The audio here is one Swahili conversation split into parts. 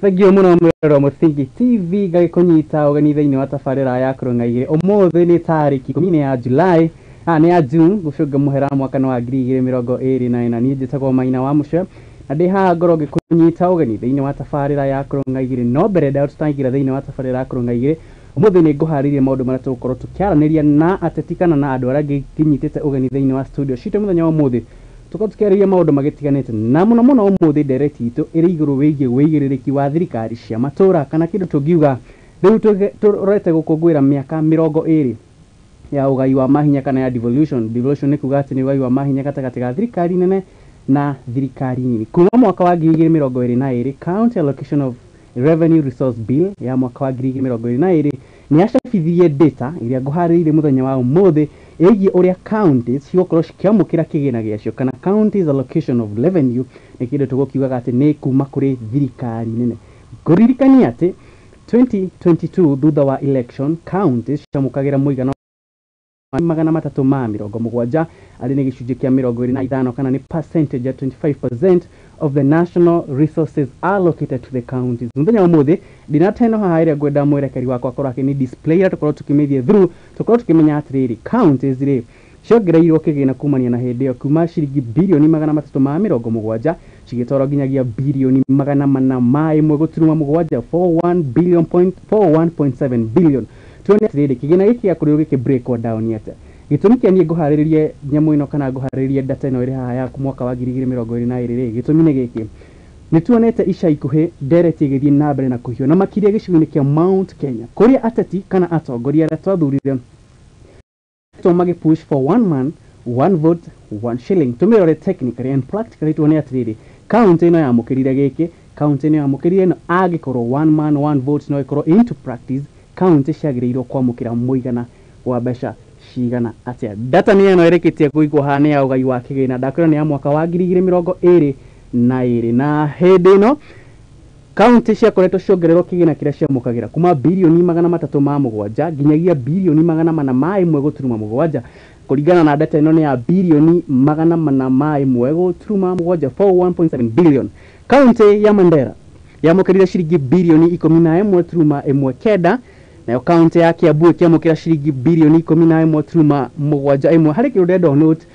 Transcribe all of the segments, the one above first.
Thagio muno mwero Muthingi TV gagikunyita uganithaini wa tabarira ya kurungaigire umuthi ni tariki 10 ya Julai ni ya June gucunga muhera mwaka wa 2024 ni njitagwo Maina wa Muce na ndi haha ngoro gikunyita uganithaini wa tabarira ya kurungaigire no mbere da tutangira thiini wa tabarira ya kurungaigire umuthi ni nguharirie maundu maria tugukorwo tukiaraniria na atetikana na andu aria nginyitite uganithaini wa studio citu muthenya wa umuthi tukotukereria maundu magitiganite na muno umuthi direct itu iri iguru wigie wigiririki wa thirikari cia matura kana kindu tungiuga riu turete gukungwira miaka 20 ya ugai wa mahinya kana ya devolution ni kuga ati ni ugai wa mahinya gatagati ga thirikari nene na thirikari nini kuma mwaka wa 2022 County Allocation of Revenue Resource Bill ya mwaka wa 2022 ni acabithirie data iria nguhaririire muthenya wa umuthi egi uria counties ciokorwo cikiamukira kigina giacio kana counties allocation of revenue ni kindu tugukiugaga ati ni kuma kuri thirikari nene kuririkania ati 2022 thutha wa election counties ciamukagira muigana magana matatu ma 70 ari ni gicunjĩ kia 25 kana ni percentage ya 25% of the national resources allocated to the counties. Muthenya wa umuthi dinateno haha iria ngwenda mwerekeri wakwa korwo ni display tukorwo tukimithie through tukorwo tukimenya atiriri counties ri ciongereirwo kigina kumania na hindi yo kuma ciringi bilioni 370 cigitwaro nginyagia bilioni 400 guturuma mugwanja 41.7 billion tuone atiriri kigina giki ya kuriyo giki break down yata gitumi kia nie nguhariririe nyamu ino kana nguhariririe data ino iri haha ya mwaka wa 2022 gitumi ni giki nituonete ica ikuhi ndereti githie na mbere na kuhio na makiria gicigo-ini kia Mount Kenya kuria ateti kana atongoria aria twathurire magi push for one man one vote one shilling tumirore technically and practically tuone atiriri county ino yamukirire giki county ino yamukirire no agikorwo one man one vote no ikorwo into practice county ciagiriirwo kwamukira muigana wa mbeca cigana atia data ni eno ereketie kuigwo hane ya ugai wa kigina ndakwira ni ya mwaka wa 2022 na hindi ino county ciakoretwo ciongererwo kigina kiria ciamukagira kuma bilioni 370 nginyagia bilioni 400 guturuma mugwanja kuringana na data ino ni ya bilioni 400 guturuma mugwanja 41.7 billion. County ya Mandera yamukirire ciringi bilioni 11.19 na county ya Kiambu ikiamukira ciringi bilioni 11.71 hari kindu ndenda note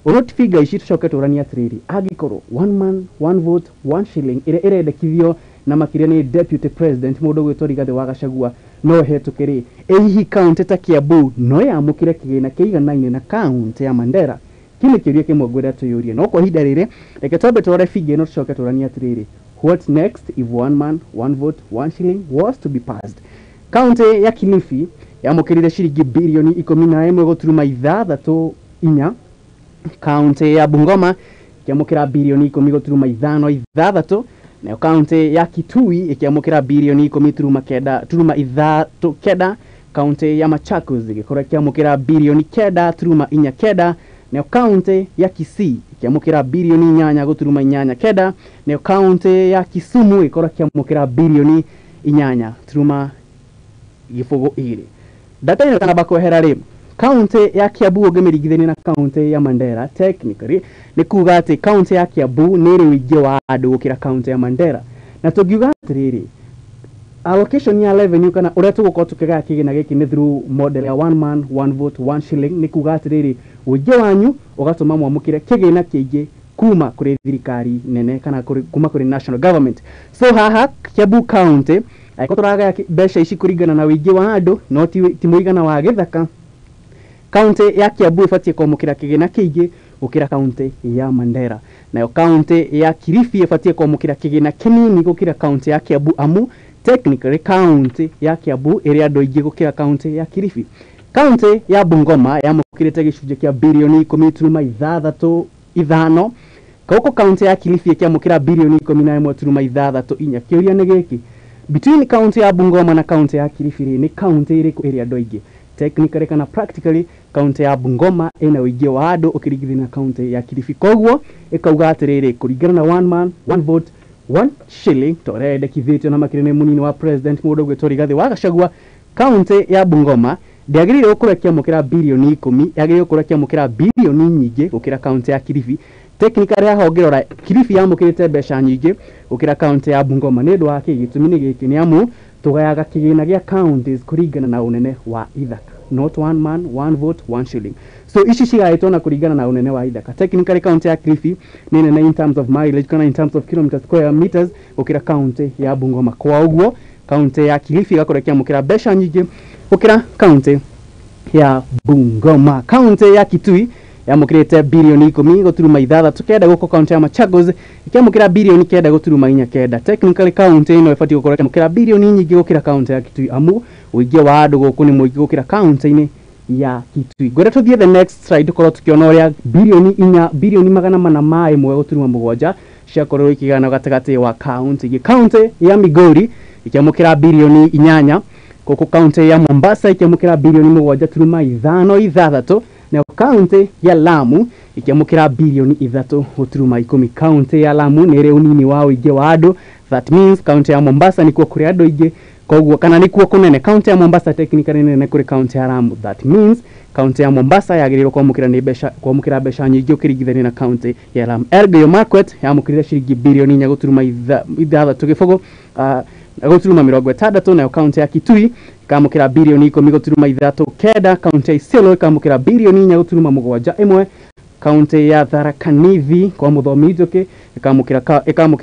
uroti figure ici tucoke turania atiriri agikorwo one man one vote one shilling ire irendekithio na makiria ni deputy president mundu gwitwo Rigathi wa Gachagua no hetukiri ehihi county ta Kiambu no yamukire kigina kiiganaine na county ya Mandera kile kiria kimwe gwira tuyurie no kwa hinda riri reke twambe turore figure no tucoke turania atiriri what next if one man one vote one shilling was to be passed. County ya Kilifi yamukirire ciringi bilioni 11.6 county ya Bungoma ikiamukira bilioni 10.56 na county ya Kitui ikiamukira bilioni 10.9 county ya Machakos igikorwo ikiamukira bilioni 9.9 na county ya Kisii ikiamukira bilioni 8.89 na county ya Kisumu igikorwo ikiamukira bilioni 8 gifugo iri data ino kana bakwehera ri county ya Kiambu ngimirigithania na county ya Mandera technically ni kuga ati county ya Kiambu ni ri wingi wa andu gukira county ya Mandera na tugiuga atiriri allocation ya revenue kana uria tugukorwo tukiga kigina giki ni through model ya one man one vote one shilling ni kuga atiriri wingi wanyu ugatuma mwamukire kigina kiingi kuma kuri thirikari nene kana kuma kuri national government. So haha Kiambu county aikotoraga mbeca ici kuringana na wingi wa andu no ti muigana wa githaka. County ya Kiambu ifatie kwamukira kigina kiingi gukira county ya Mandera nayo county ya Kilifi ifatie kwamukira kigina kinini gukira county ya Kiambu amu technically county ya Kiambu iri andu aingi gukira county ya Kilifi. County ya Bungoma yamukirite gicunjĩ kia bilioni 10.65 kauko county ya Kilifi ikiamukira bilioni 11.64 kiuria ni giki between county ya Bungoma na county ya Kilifi ni county iriku iri andu aingi technically kana practically county ya Bungoma ina wingi wa andu ukirigithania na county ya Kilifi koguo ikauga atiriri kuringana na one man one vote one shilling torendekithitio na makirine munini wa president mundu gwitwo Rigathi wa Gachagua county ya Bungoma ndiagirire gukorwo kiamukira bilioni 10 yagirire gukorwo kiamukira bilioni nyingi gukira county ya Kilifi technically ya hongirora Kilifi yamukirite mbeca nyingi ukira county ya Bungoma ni ndu wa gitumi ni giki ni amu tugayaga kigina gia counties kuringana na unene wa ithaka, not one man one vote one shilling. So ici cigaitwo na kuringana na unene wa ithaka. Technically county ya Kilifi ni nene in terms of mileage kana in terms of kilometers square meters ukira county ya Bungoma. Kwa uguo county ya Kilifi gakorekia mukira mbeca nyingi ukira county ya Bungoma. County ya Kitui yamukirite bilioni 10 guturuma ithathatũ kenda guko county ya Machakos ikiamukira bilioni 9 guturuma 4. Technically county ino ifati gukora yamukira bilioni nyingi gukira county ya Kitui amu uingi wa andu guku ni muingi gukira county ini ya Kitui. Gore tuthie the next slide tukorwo tukiona uria bilioni magana mana ma imwe guturuma 7 ciakorwo ikigana gatagati wa county ya Migori ikiamukira bilioni 8 guko county ya Mombasa ikiamukira bilioni 7.5 na county ya Lamu ikiamukira bilioni 3.10. County ya Lamu ni re unini wa uingi wa andu, that means county ya Mombasa ni kuo kuri andu ingi koguo kana ni kuo kunene. County ya Mombasa technically nene kuri county ya Lamu, that means county ya Mombasa yagirirwo kwamukira mbeca nyingi ukiringithania na county ya Lamu. Elgeyo Marakwet yamukirire ciringi bilioni 4.6 gibugo guturuma 60, na county ya Kitui ikamukira bilioni 10.3. County ya Isiolo ikamukira bilioni 4.7. County ya Tharaka Nithi kwa muthomi njoke ikamukira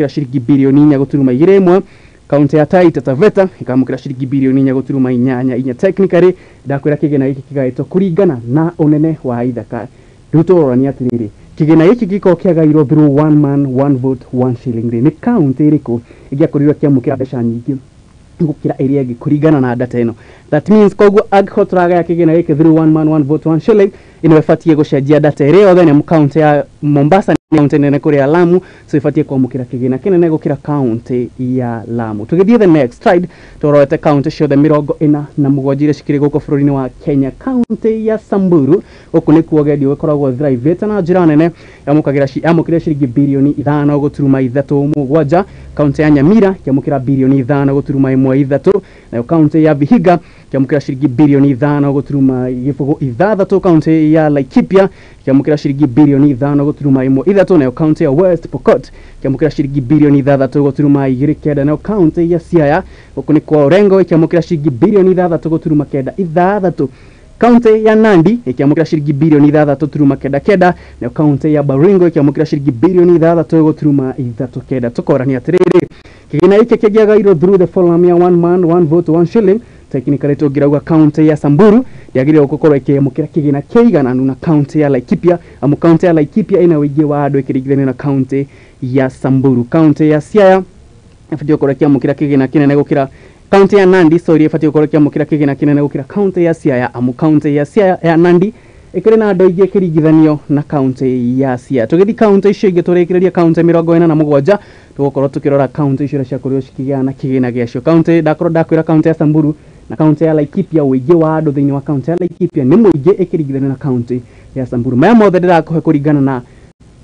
ciringi bilioni 4.2. County ya Taita Taveta ikamukira ciringi bilioni 4.8. Technically ndakwira kigena giki kigaitwo kuringana na unene wa ithaka. Dutorania atiriri kigena giki giko kiagairwo through one man one vote one shilling. Ni county iriku igiakorirwo kiamukira mbeca nyingi gukira area ingi kuringana na data ino. That means koguo aghotraga ya kigena giki through one man one vote one shilling ino ifatie gucenjia data area othe ni county ya Mombasa ni county nene kuri ya Lamu, so ifatie kwamukira kigena kinene gukira county ya Lamu. Tugithie the next slide toroete county ciothe 47 cikiri guko bururi-ini wa Kenya. County ya Samburu uku ni kuo gendi ukoragwo thrivate na njira nene yamukira ciringi bilioni 5.37. County ya Nyamira yamukira bilioni 5.13. na county ya Vihiga yamukira ciringi bilioni 5.6. County ya Laikipia yamukira ciringi bilioni 5.13. na county ya West Pokot yamukira ciringi bilioni 3.29. na county ya Siaya uku ni kwa Orengo yamukira ciringi bilioni 3.93. County ya Nandi ikiamukira ciringi bilioni 3.99. na county ya Baringo ikiamukira ciringi bilioni 3.39. tukorania atiriri kigina iki kigiagairwo through the following ya one man one vote one shilling. Technically tugirauga county ya Samburu ndiagire gukorwo ikiamukira kigina kiigananu na county ya Laikipia amu county ya Laikipia ina wingi wa andu ikiringithania na county ya Samburu. County ya Siaya ifatie gukorwo ikiamukira kigina kinene gukira county ya Nandi, ifatie gukorwo ikiamukira kigina kinene gukira county ya Siaya amu county ya Siaya ya Nandi ikiri na andu ingi kiringithanio na county ya Siaya. Tugithi county icio ingi turikiria county 47 tugukorwo tukirora county icio cia kurio cikigia na kigina giacio. County ndakwira county ya Samburu na county ya Laikipia wingi wa andu thiini wa county ya Laikipia ni muingi ikiringithania na county ya Samburu. Maya mothe ndirakuhe kuringana na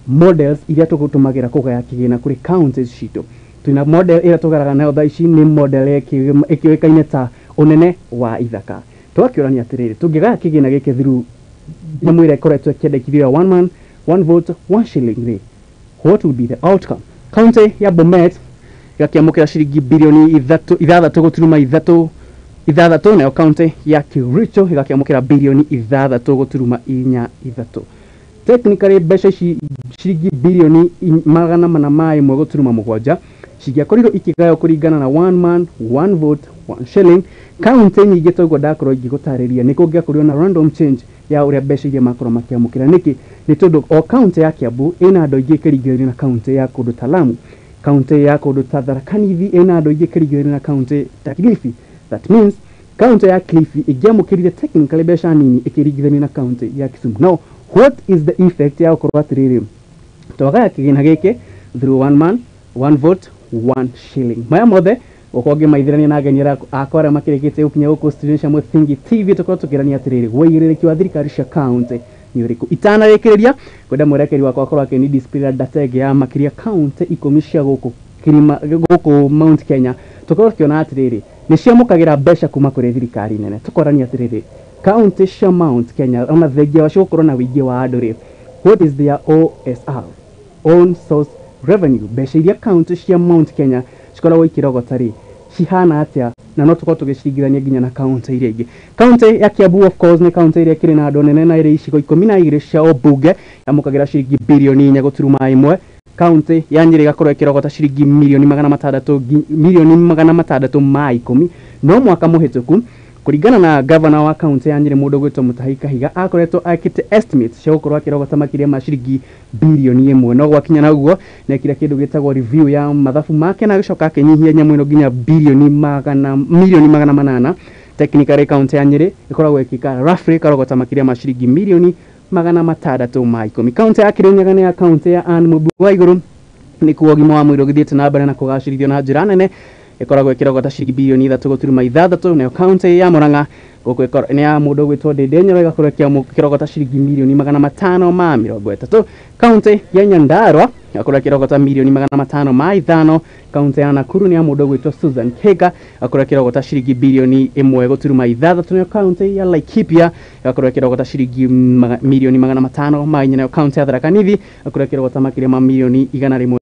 models iria tugutumagira kugaya kigina kuri counties citu. Tuna model ira tugaraga nayo thaici ni model ikiwekaine ta unene wa ithaka. Twakiorania atiriri tungigaya kigina giki through mwire koretwo kiendekithio one man one vote one shilling. What will be the outcome? County ya Bomet yakiamukira ciringi bilioni 6.3. na county ya Kericho igakiamukira bilioni 6.43. Technically mbeca ciringi bilioni 400.7 cigiakorirwo ikigayo kuringana na one man one vote one shilling. County nyingi togo ndakorwo igigutariria niko ngiakorirwo na random change ya uria mbeca iria makorwo makiamukira niki ni tondu o county ya Kiambu ina andu ingi kiringithania na county ya kundu ta Lamu. County ya kundu ta Tharaka Nithi ina andu ingi kiringithania na county ta Kilifi. That means county ya Kilifi igiamukirire technically mbeca nini ikiringithania na county ya Kisumu. Now what is the effect ya ukorwo atiriri twagaya kigina giki through one man one vote one shilling. Maya mothe ukonge maithirania na agenyera akora makirikite ukinya guku studio Muthingi TV tukorwo tukirania atiriri weigiriki wa thirikari cia county ni uriku itana rekeriria kwenda mwerekeri wakwa akorwo akini display data ya makiria county 10 cia guku kirima guku Mount Kenya tukorwo tukiona atiriri ni ciamukagira mbeca kuma kuri thirikari nene. Tukorania atiriri county cia Mount Kenya ona thengia wacio gukorwo na wingi wa andu ri what is their OSR own source revenue mbeca iria county cia Mount Kenya cikoragwo ikirogota ri cihana atia na no tuko tugicirigithania nginya na county iria ingi. County ya Kiambu of course ni county iria kiri na andũ nene na iri icigo 12 cia obunge yamukagira ciringi bilioni 4.1. County ya Nyeri gakorwo ikirogota ciringi milioni 610 no mwaka muhituku kuringana na governor wa county ya Nyeri mundu gwitwo Mutahi Kahiga akoretwo akite estimates cia gukorwo akirogota makiria ma ciringi bilioni 1 no gwakinya naguo na kira kindu gitagwo review ya mathabu make na gicoka akinyihia nyamu ino nginya milioni 800. Technically county ya Nyeri ikoragwo ikika roughly karogota makiria ma ciringi milioni 610. County ya Kirinyaga ya county ya Anne Mubuwa iguru ni kuo gimo wa mwiro githiete na mbere na kugacirithio na njira nene ikoragwo ikirogota ciringi bilioni 3.6 na county ya Murang'a goko ikora ni ya mundu gwitwo Ndendenyero igakorwo ikirogota ciringi milioni 530. County ya Nyandarua ikoragwo ikirogota milioni 505. County ya Nakuru ni ya mundu gwitwo Susan Kega ikoragwo ikirogota ciringi bilioni 1.6 na county ya Laikipia ikoragwo ikirogota ciringi milioni 500 na county ya Tharaka Nithi ikoragwo ikirogota makiria ma milioni 100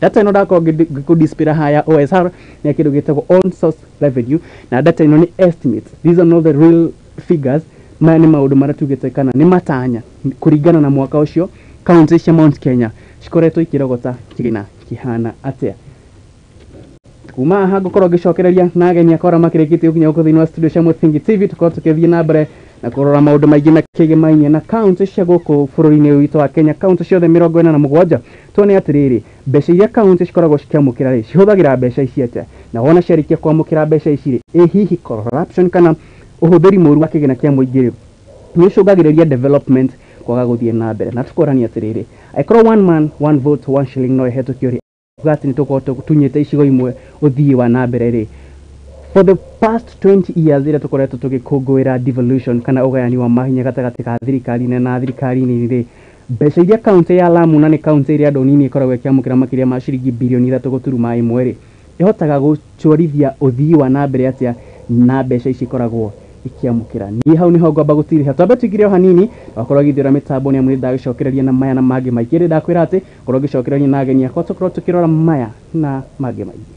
data ino dako gikudispira haya OSR ni kidu gitagwo own source revenue na data ino ni estimates. These are not the real figures. Mani maundu maria tugitekana ni matanya kuringana na mwaka ucio county cia Mount Kenya cikoretwo ikirogota kigina kihana atia. Kuma ha gukorwo gicokereria na ageni akora makirikite ukinya uko thini wa studio cia Muthingi TV tukorwo tukithie na mbere na kurora maundu maingi makigimainie na county cia guku bururi-ini witu wa Kenya. County ciothe 47 tuone atiriri mbeca iria county cikoragwo cikiamukira ri cihuthagira mbeca ici atia na wona ciarikia kwamukira mbeca ici ri hihi corruption kana uhuthiri muru wa kigina kia muingi ri ni cungagiriria development kwaga guthie na mbere na tukorani atiriri aikorwo one man one vote one shilling no ihetukio ri gati ni tuko tunyite icigo imwe uthii wa na mbere ri. For the past 20 years ira tukoretwo tugikungwira devolution kana ugayani wa mahinya gatagati ka thirikari na thirikari ni ri mbeca iria county ya Lamu na ni county iria andũ nini ikoragwo ikiamukira makiria ma ciringi bilioni 3.1 ri ihotaga guchorithia uthii wa na mbere atia na mbeca ici ikoragwo ikiamukira. Ni hau niho ngomba gutiriha twambe twigire hanini wakorwo githira mitambo ni amuri ndagicokereria na maya na magi maingĩ ri ndakwira ati korwo gicokereria na ageni akwa tukorwo tukirora maya na magi maingĩ.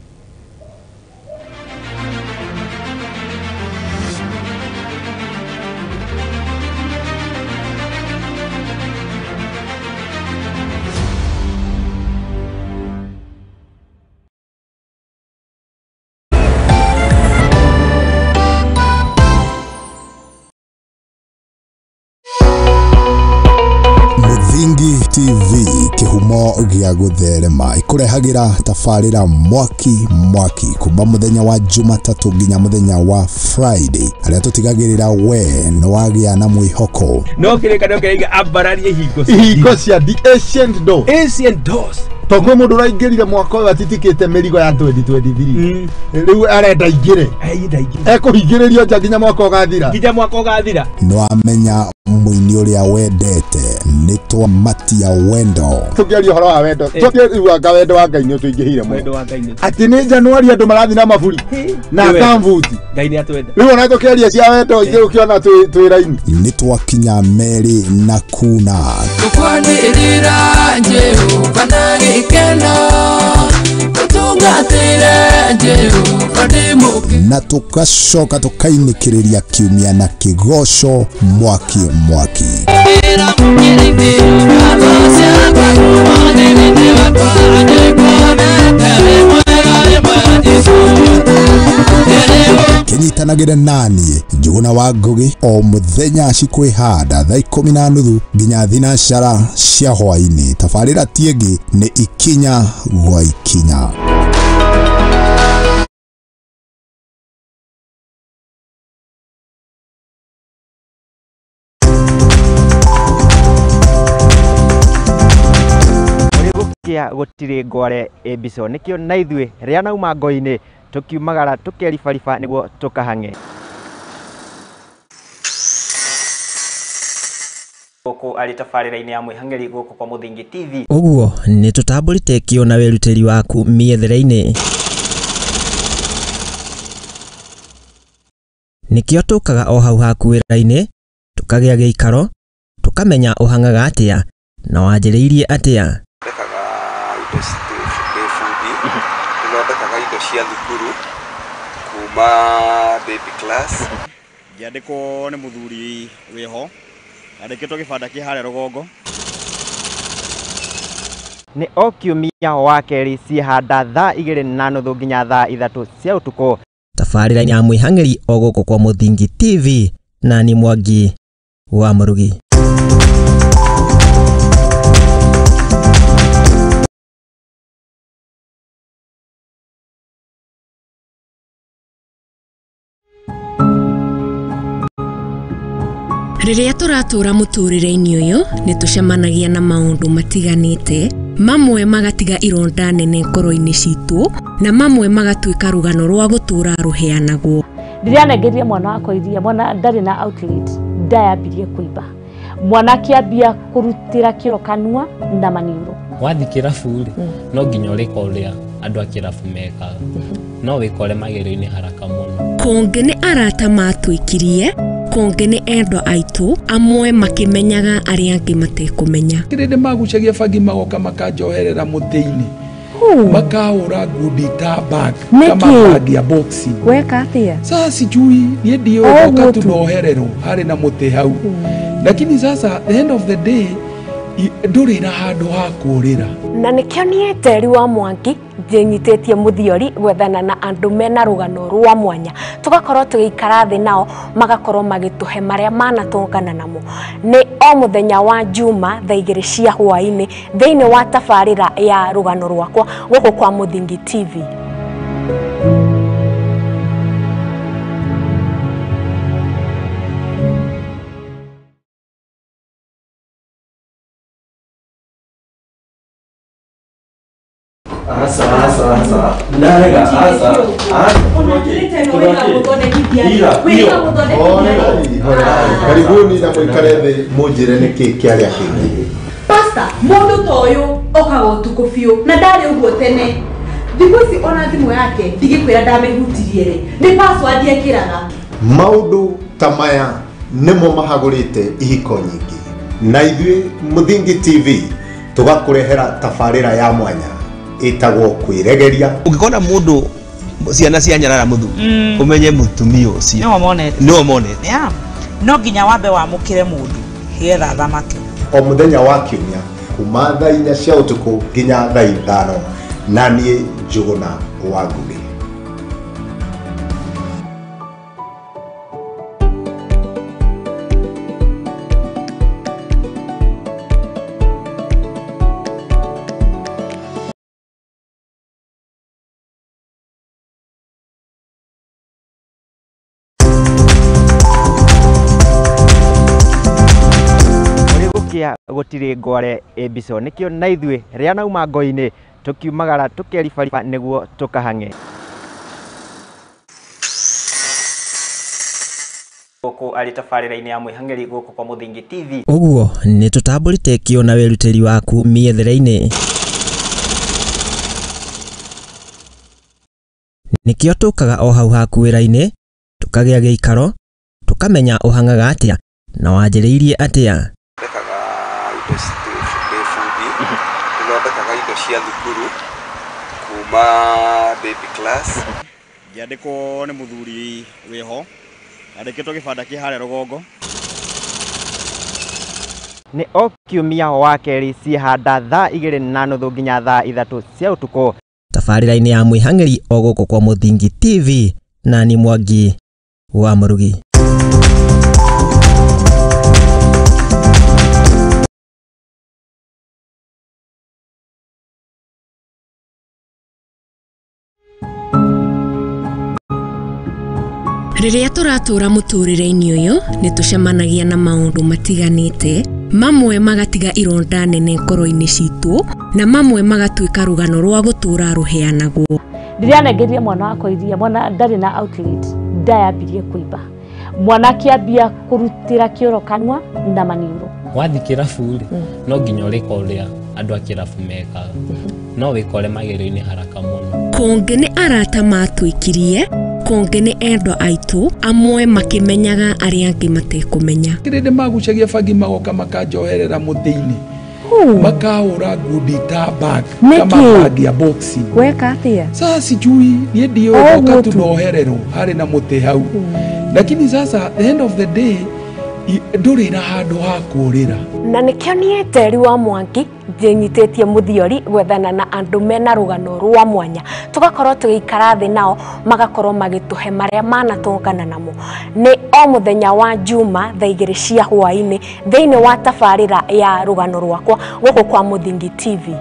Muthingi TV kihumo gia gutherema ikurehagira tafarira mwaki kuma muthenya wa Jumatatu nginya muthenya wa Friday aria tutigagirira we no wagia na mwihoko no kireka kiriga abararie hingo cia the ancient doors toko mundu raingirire mwaka uyu atitikite mirigo ya 2023 riu arenda ingire ekuhingiririo nja nginya mwaka ugathira no amenya muini uria wendete ni twa matia wendo tukiaria horo wa wendo tukiuga wendo wa Ngai ni tuingihire mu ati ni Januari andu marathi na maburi na kamvuti Ngai ni atwenda riu ona tukiaria cia wendo ingi ukiona twi raini ni twakinya Meri na Kuna tukwanirira njeru kana gikeno tutungatire njeru kadimuki na tukacoka tukainikiria kiumia na kigosho mwaki kinyitanagire nani Njuguna wa Ngugi o muthenya cikwihanda thaa 10:30 nginya thinacara cia hwaini. Tafarira tiengi ni ikinya gwa ikinya. Gutire ngware ebiso nikio na ithue ria nauma ngo-ini tukiumagara tukeribariba niguo tukahange guku ari tafarira-ini ya mwihangeri guku kwa Muthingi TV. Uguo ni tutamburite kio na weruteri waku miethere-ini nikio tukaga o hau haku wira-ini tukagia giikaro tukamenya uhangaga atia na wanjĩrĩirie atĩa. Ndekaga indo fundi ndekaga indo cia thukuru kuma baby class. Ngĩandĩkwo nĩ mũthuri wĩho andĩkĩtwo gĩbanda kĩ harĩa rũgongo. Nĩ o kiumia wa kerĩ ciĩhanda thaa 2:30 nginya thaa 3 cia ũtukũ. Tabarĩra ya mwĩhang'ĩri o gũkũ kwa Mũthingi TV na ni Mwangi wa Mũrugi. Rĩrĩa tũratũra mũtũrĩre-inĩ ũyũ nĩ tũcemanagia na maũndũ matiganĩte, mamwe magatiga ironda nene ngoro-inĩ citũ na mamwe magatuĩka rũgano rwa gũtũra rũheanagwo. Rĩrĩa nengeria mwana wakwa iria, mwana ndarĩ na outlet, ndayambirie kũimba, mwana akĩambia kũrutĩra kĩro kanua na maniũrũ. Wathi kĩrabu no nginya ũrĩka ũrĩa andũ a kĩrabu mekaga, no wĩkore magĩrĩro-inĩ haraka mũno. Kũngĩ nĩ arata matwĩkirie, kũngĩ nĩ endwa aitũ, amwe makĩmenyaga arĩa angĩ matekũmenya. Kĩrĩndĩ magucagia bangi magoka makanjoherera mũtĩ-inĩ, makahũra ngundi ta bag kama bag ya boxing. Weka atĩa? Sasa sijui niĩ ndiũĩ tu nohererwo harĩ na mũtĩ hau, lakini sasa the end of the day ndũrĩ na handũ ha kũrĩra. Na nĩkĩo niĩ Teri wa Mwangi njĩnyitĩtie mũthiori gwethana na andũ mena rũgano rwa mwanya, tũgakorwo tũgĩikara thĩ nao magakorwo magĩtũhe marĩa manatũngana namo. Nĩ o mũthenya wa Juma thaa 2 cia hwaĩ-inĩ thĩinĩ wa tabarĩra ya rũgano rwakwa gũkũ kwa Mũthingi TV. Karibuni na mwikare thĩ mũnjĩre nĩkĩ kĩarĩa kĩngĩ. Pastor, mũndũ ta ũyũ okaga ũtukũ biũ na ndarĩ ũguo tene. Thikũ ici ona thimũ yake ndigĩkwĩra ndamĩhutirie rĩ, nĩ password ĩkĩraga. Maũndũ ta maya nĩmo mahagũrĩte ihiko nyingĩ, na ithuĩ Mũthingi TV tũgakũrehera tabarĩra ya mwanya ĩtagwo kwĩregeria. Ũngĩkona mũndũ ciana cia nyarara mũthu ũmenye mũtumia ũcio nĩwe monete. No nginya wambe wamũkĩre mũndũ getha thamake. O mũthenya wa kiumia kuma thaa 4 cia ũtukũ nginya thaa 5 na niĩ Njũgũna wa Ngugi. Gũtirĩ ngware ebiso nĩkĩo na ithuĩ rĩa nauma ngo-inĩ tũkiumagara tũkeribariba nĩguo tũkahang'e. Gũkũ arĩ tabarĩra-inĩ ya mwĩhang'ĩri gũkũ kwa Mũthingi TV. Ũguo nĩ tũtambũrĩte kĩo na wĩrutĩri waku mĩethere-inĩ. Nĩkĩo tũkaga o hau haku wĩra-inĩ, tũkagĩa gĩikaro, tũkamenya ũhangaga atĩa na wanjĩrĩirie atĩa. Ndekaga indo cia thukuru kuma baby class. Ngĩandĩkwo nĩ mũthuri wĩho andĩkĩtwo gĩbanda kĩ harĩa rũgongo. Nĩ o kiumia wa kerĩ ciĩhanda thaa 2:30 nginya thaa 3 cia ũtukũ. Tabarĩra-inĩ ya mwĩhang'ĩri o gũkũ kwa Mũthingi TV na ni Mwangi wa Mũrugi. Rĩrĩa tũratũra mũtũrĩre-inĩ ũyũ nĩ tũcemanagia na maũndũ matiganĩte, mamwe magatiga ironda nene ngoro-inĩ citũ na mamwe magatuĩka rũgano rwa gũtũra rũheanagwo. Rĩrĩa nengeria mwana wakwa iria, mwana ndarĩ na outlet, ndayambirie kũimba, mwana akĩambia kũrutĩra kĩoro kanua na maniũrũ. Wathi kĩrabu no nginya ũrĩka ũrĩa andũ a kĩrabu mekaga, no wĩkore magĩrĩro-inĩ haraka mũno. Kũngĩ nĩ arata matwĩkirie, kũngĩ nĩ endwa aitũ, amwe makĩmenyaga arĩa angĩ matekũmenya. Kĩrĩndĩ magucagia bangi magoka makanjoherera mũtĩ-inĩ, makahũra ngundi ta bag Nĩkĩ? kama bag ya boxing. Weka atia? Sasa sijui niĩ ndioka tunohererwo harĩ na mũtĩ hau, lakini sasa the end of the day ndũrĩ na handũ ha kũũrĩra. Na nĩkĩo niĩ Teri wa Mwangi njĩnyitĩtie mũthiori gwethana na andũ mena rũgano rwa mwanya tũgakorwo tũgĩikara thĩ nao magakorwo magĩtũhe marĩa manatũngana namo. Nĩ o mũthenya wa Juma thaa 2 cia hwaĩ-inĩ thĩinĩ wa tabarĩra ya rũgano rwakwa gũkũ kwa Mũthingi TV.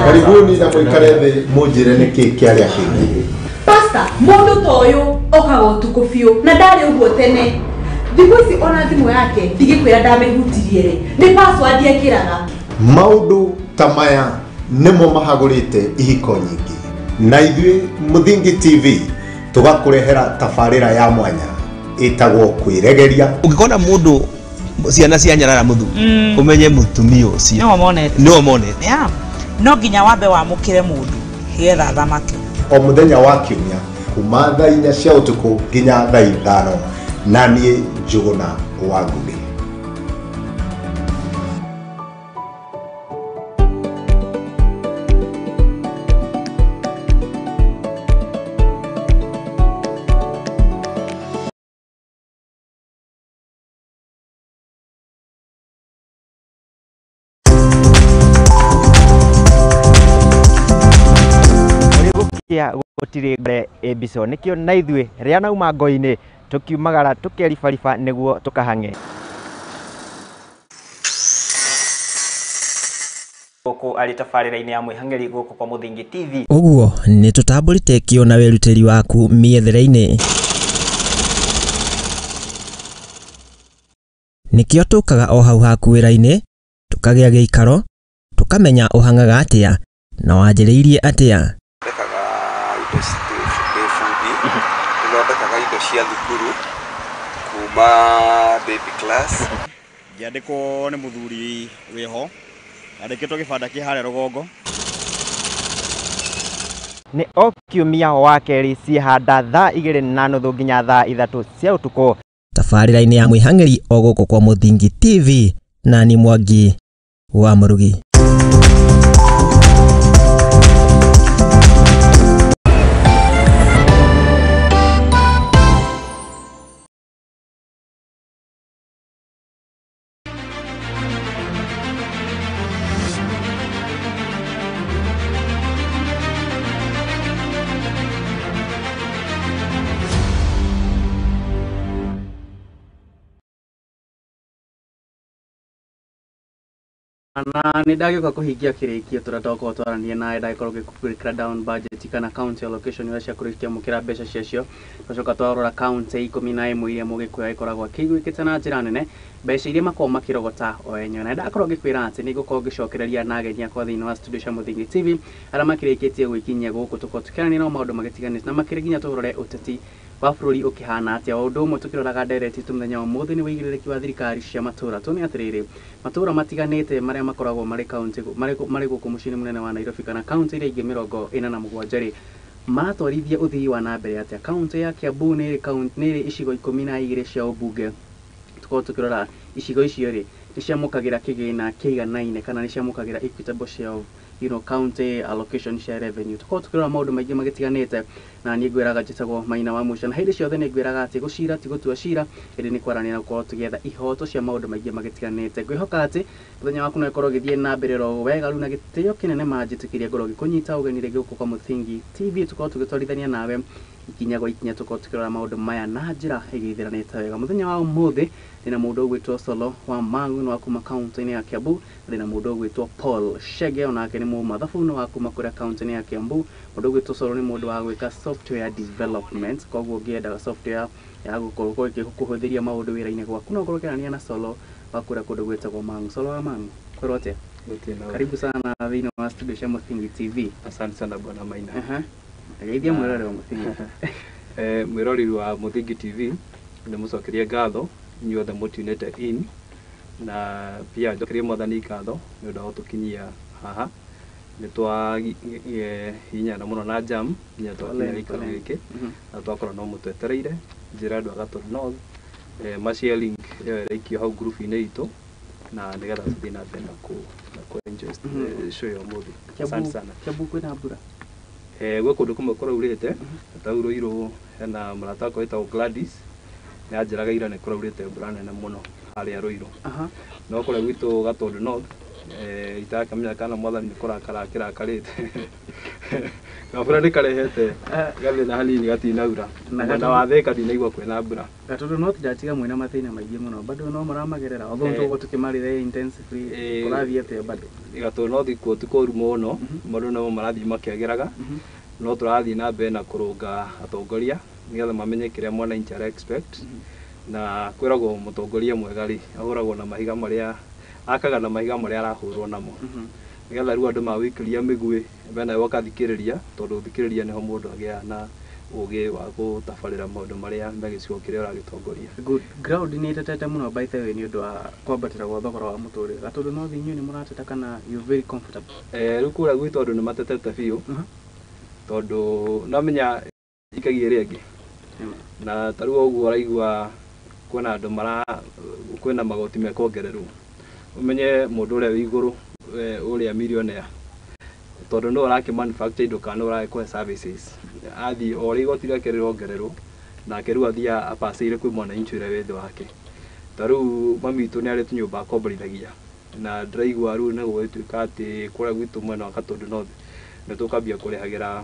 Karibuni na mwikare thĩ mũnjĩre nĩkĩ kĩarĩa kĩngĩ. Pastor, mũndũ ta ũyũ okaga ũtukũ biũ na ndarĩ ũguo tene. Thikũ ici ona thimũ yake ndigĩkwĩra ndamĩhutirie rĩ, nĩ password ekĩraga. Maũndũ ta maya nĩmo mahagũrĩte ihiko nyingĩ. Na ithuĩ Mũthingi TV tũgakũrehera tabarĩra ya mwanya ĩtagwo kwĩregeria. Ũngĩkona mũndũ ciana cia nyarara muthu umenye mutumia ucio no monete no nginya wambe wamũkĩre mũndũ getha thamake. O mũthenya wa kiumia kuma thaa 4 cia ũtukũ nginya thaa 5 na niĩ Njũgũna wa Ngugi. Gũtirĩ ngore mbico nĩkĩo na ithuĩ rĩa nauma ngo-inĩ tũkiumagara tũkeribariba nĩguo tũkahang'e. Gũkũ arĩ tabarĩra-inĩ ya mwĩhang'ĩri gũkũ kwa Mũthingi TV. Ũguo nĩ tũtambũrĩte kĩo na wĩrutĩri waku mĩethere-inĩ. Nĩkĩo tũkaga o hau haku wĩra-inĩ tũkagĩa gĩikaro tũkamenya ũhangaga atĩa na wanjĩrĩirie atĩa. Thondekaga indo cia thukuru kuma baby class. Ngĩandĩkwo nĩ mũthuri wĩho andĩkĩtwo kĩbanda kĩ harĩa rũgongo. Nĩ o kiumia wa kerĩ ciĩhanda thaa 2:30 nginya thaa 3 cia ũtukũ tabarĩra-inĩ ya mwĩhang'ĩri o gũkũ kwa Mũthingi TV na ni Mwangi wa Mũrugi. Na nĩ ndagĩũka kũhingia kĩrĩkio tũrĩa twakorwo twarania nawe ndagĩkorwo gĩkũrĩkĩra down budget kana county allocation iria ciakũrĩkia mũkĩra mbeca ciacio twacoka twarora county 11 iria mũgĩkũyũ ĩkoragwo akĩiguĩkĩte na njĩra nene mbeca iria makoragwo makĩrogota o enyewe na ndakorwo ngĩkwĩra atĩ nĩ ngũkorwo ngĩcokereria na ageni akwa thĩinĩ wa studio cia Mũthingi TV arĩa makĩrĩkĩtie gwĩkinyia gũkũ tũkorwo tũkĩarania nao maũndũ magĩtiganĩte na makĩrĩ nginya tũrore ũteti wa bũrũri ũkĩhana atĩa o ũndũ ũmwe tũkĩroraga ndereti tu mũthenya wa ũmũthĩ nĩ wĩigĩrĩrĩki wa thirikari cia matũũra tũnĩ atĩrĩrĩ matũũra matiganĩte marĩa makoragwo marĩ county marĩ gũkũ mũciĩ mũnene wa Nairobi kana county iria ingĩ 47 rĩ maratwarithia ũthii wa na mbere atĩa county ya Kiambu nĩ icigo 12 cia ũmbunge tũkorwo tũkĩrora icigo icio rĩ nĩ ciamũkagĩra kĩgĩna kĩiganaine kana nĩ ciamũkagĩra equitable share of county allocation cia revenue tũkorwo tũkĩrora maũndũ maingĩ magĩtiganĩte na niĩ ngwĩraga njĩtagwo Maina wa Mũico na hĩndĩ ciothe nĩ ngwĩraga atĩ gũcira ti gũtua cira hĩndĩ nĩ kwaranĩra na gũkorwo tũgĩetha ihoto cia maũndũ maingĩ magĩtiganĩte ngwĩhoka atĩ mũthenya waku no ĩkorwo gĩthiĩ na mbere ro wega rĩu na gĩtĩo kĩnene manjĩtĩkĩria ngorwo gĩkũnyita ũgeni rĩngĩ gũkũ kwa Mũthingi TV tũkorwo tũgĩtwarithania nawe ikinya gwa ikinya tũkorwo tũkĩrora maũndũ maya na njĩra ĩgĩithiranĩte wega mũthenya wa ũmũthĩ ndĩna mũndũ ũgwĩtwo Solo wa Mangu na kuma county-inĩ ya Kiambu ndĩna mũndũ ũgwĩtwo Paul Shege onake nĩ mũmathabu na kuma kũrĩa county-inĩ ya Kiambu mũndũ ũgwĩtwo Solo nĩ mũndũ wa gwĩka software development koguo ngĩendaga software ya gũkorwo ĩkĩhũthĩria maũndũ wĩra-inĩ gwaku no ngorwo kĩrania na Solo wa kũrĩa kũndũ gwĩtagwo Mangu. Solo wa Mangu kwĩrwo atĩa? Karibu sana thĩinĩ wa studio cia Mũthingi TV. Asante sana bwana Maina. Geithia mwĩroreri wa Mũthingi. Mwĩroreri wa Mũthingi TV nĩ mũcokerie ngatho inyuothe mũtunĩte in, na pia njokerie mwathani ngatho nĩ ũndũ wa gũtũkinyia haha. Nĩ twahihinyana mũno na jam nginya twakinya gĩikaro gĩkĩ, na twakorwo no mũtwetereire njĩra andũ a Gatũndũ North, macia link ĩyo ĩraikio hau group-inĩ itũ, na nĩgetha tũthiĩ na mbere na ku enjoy show ya ũmũthĩ. Asante sana. Kiambu kwĩna mbura? Gwĩ kũndũ kũmwe kũraurĩte, ta Ruiru hena mũrata wakwa wĩtagwo Gladys, nĩ anjĩraga ira nĩ kũraurĩte mbura nene mũno harĩa Ruiru. No kũrĩa gwitũ Gatũndũ North itakĩmenya kana mwathani nĩ kũrakara kĩrakarĩte, gabura nĩ karehete gathĩna hanini gatinaura, na wa Thĩka ndinaigua kwĩna mbura. Gatũndũ North ndatiga mwĩna mathĩna maingĩ mũno, bado no mũramagerera although tũgũ tũkĩmarĩre intensively kũrathiĩ atĩa bado? Gatũndũ North kuo ti kũru mũno, maũndũ no marathiĩ makĩagĩraga, no tũrathiĩ na mbere na kũrũnga atongoria nĩgetha mamenye kĩrĩa mwananchi ara expect, na kwĩragwo mũtongoria mwega rĩ ahũragwo na mahiga marĩa akaga na mahiga marĩa arahũrwo namo, nĩgetha rĩu andũ mawĩkĩria mĩguĩ bena wakathikĩrĩria, tondũ thikĩrĩria nĩho mũndũ agĩaga na ũgĩ wa gũtabarĩra maũndũ marĩa me gĩcigo kĩrĩa ũragĩtongoria. Good. Ground nĩ ĩtetete mũno by the way nĩ ũndũ wa kwambatĩra gwa thogora wa mũtũrĩre. Gatũndũ North inyuĩ nĩ mũrateta kana you very comfortable? Rĩu kũrĩa gwitũ andũ nĩ matetete biũ, tondũ namenya ikagia ĩrĩa ĩngĩ, na ta rĩu ũguo ũraigua kwĩna andũ kwĩna magoti mekwongererwo, umenye mũndũ ũrĩa wĩ igũrũ ũrĩa millionaire, tondũ nĩ ũrakĩ manufacture indo kana ũrakĩhe services, athiĩ o rĩu igoti rĩake rĩrongererwo, nake rĩu athiĩ abacĩire kwĩ mwananchi ũrĩa wĩ thĩ wake. Ta rĩu mami witũ nĩ arĩ tũnyũmba akomborithagia, na ndĩraigua rĩu nĩ gũgĩtuĩka atĩ kũrĩa gwitũ mwena wa Gatũndũ North nĩ tũkambia kũrĩhagĩra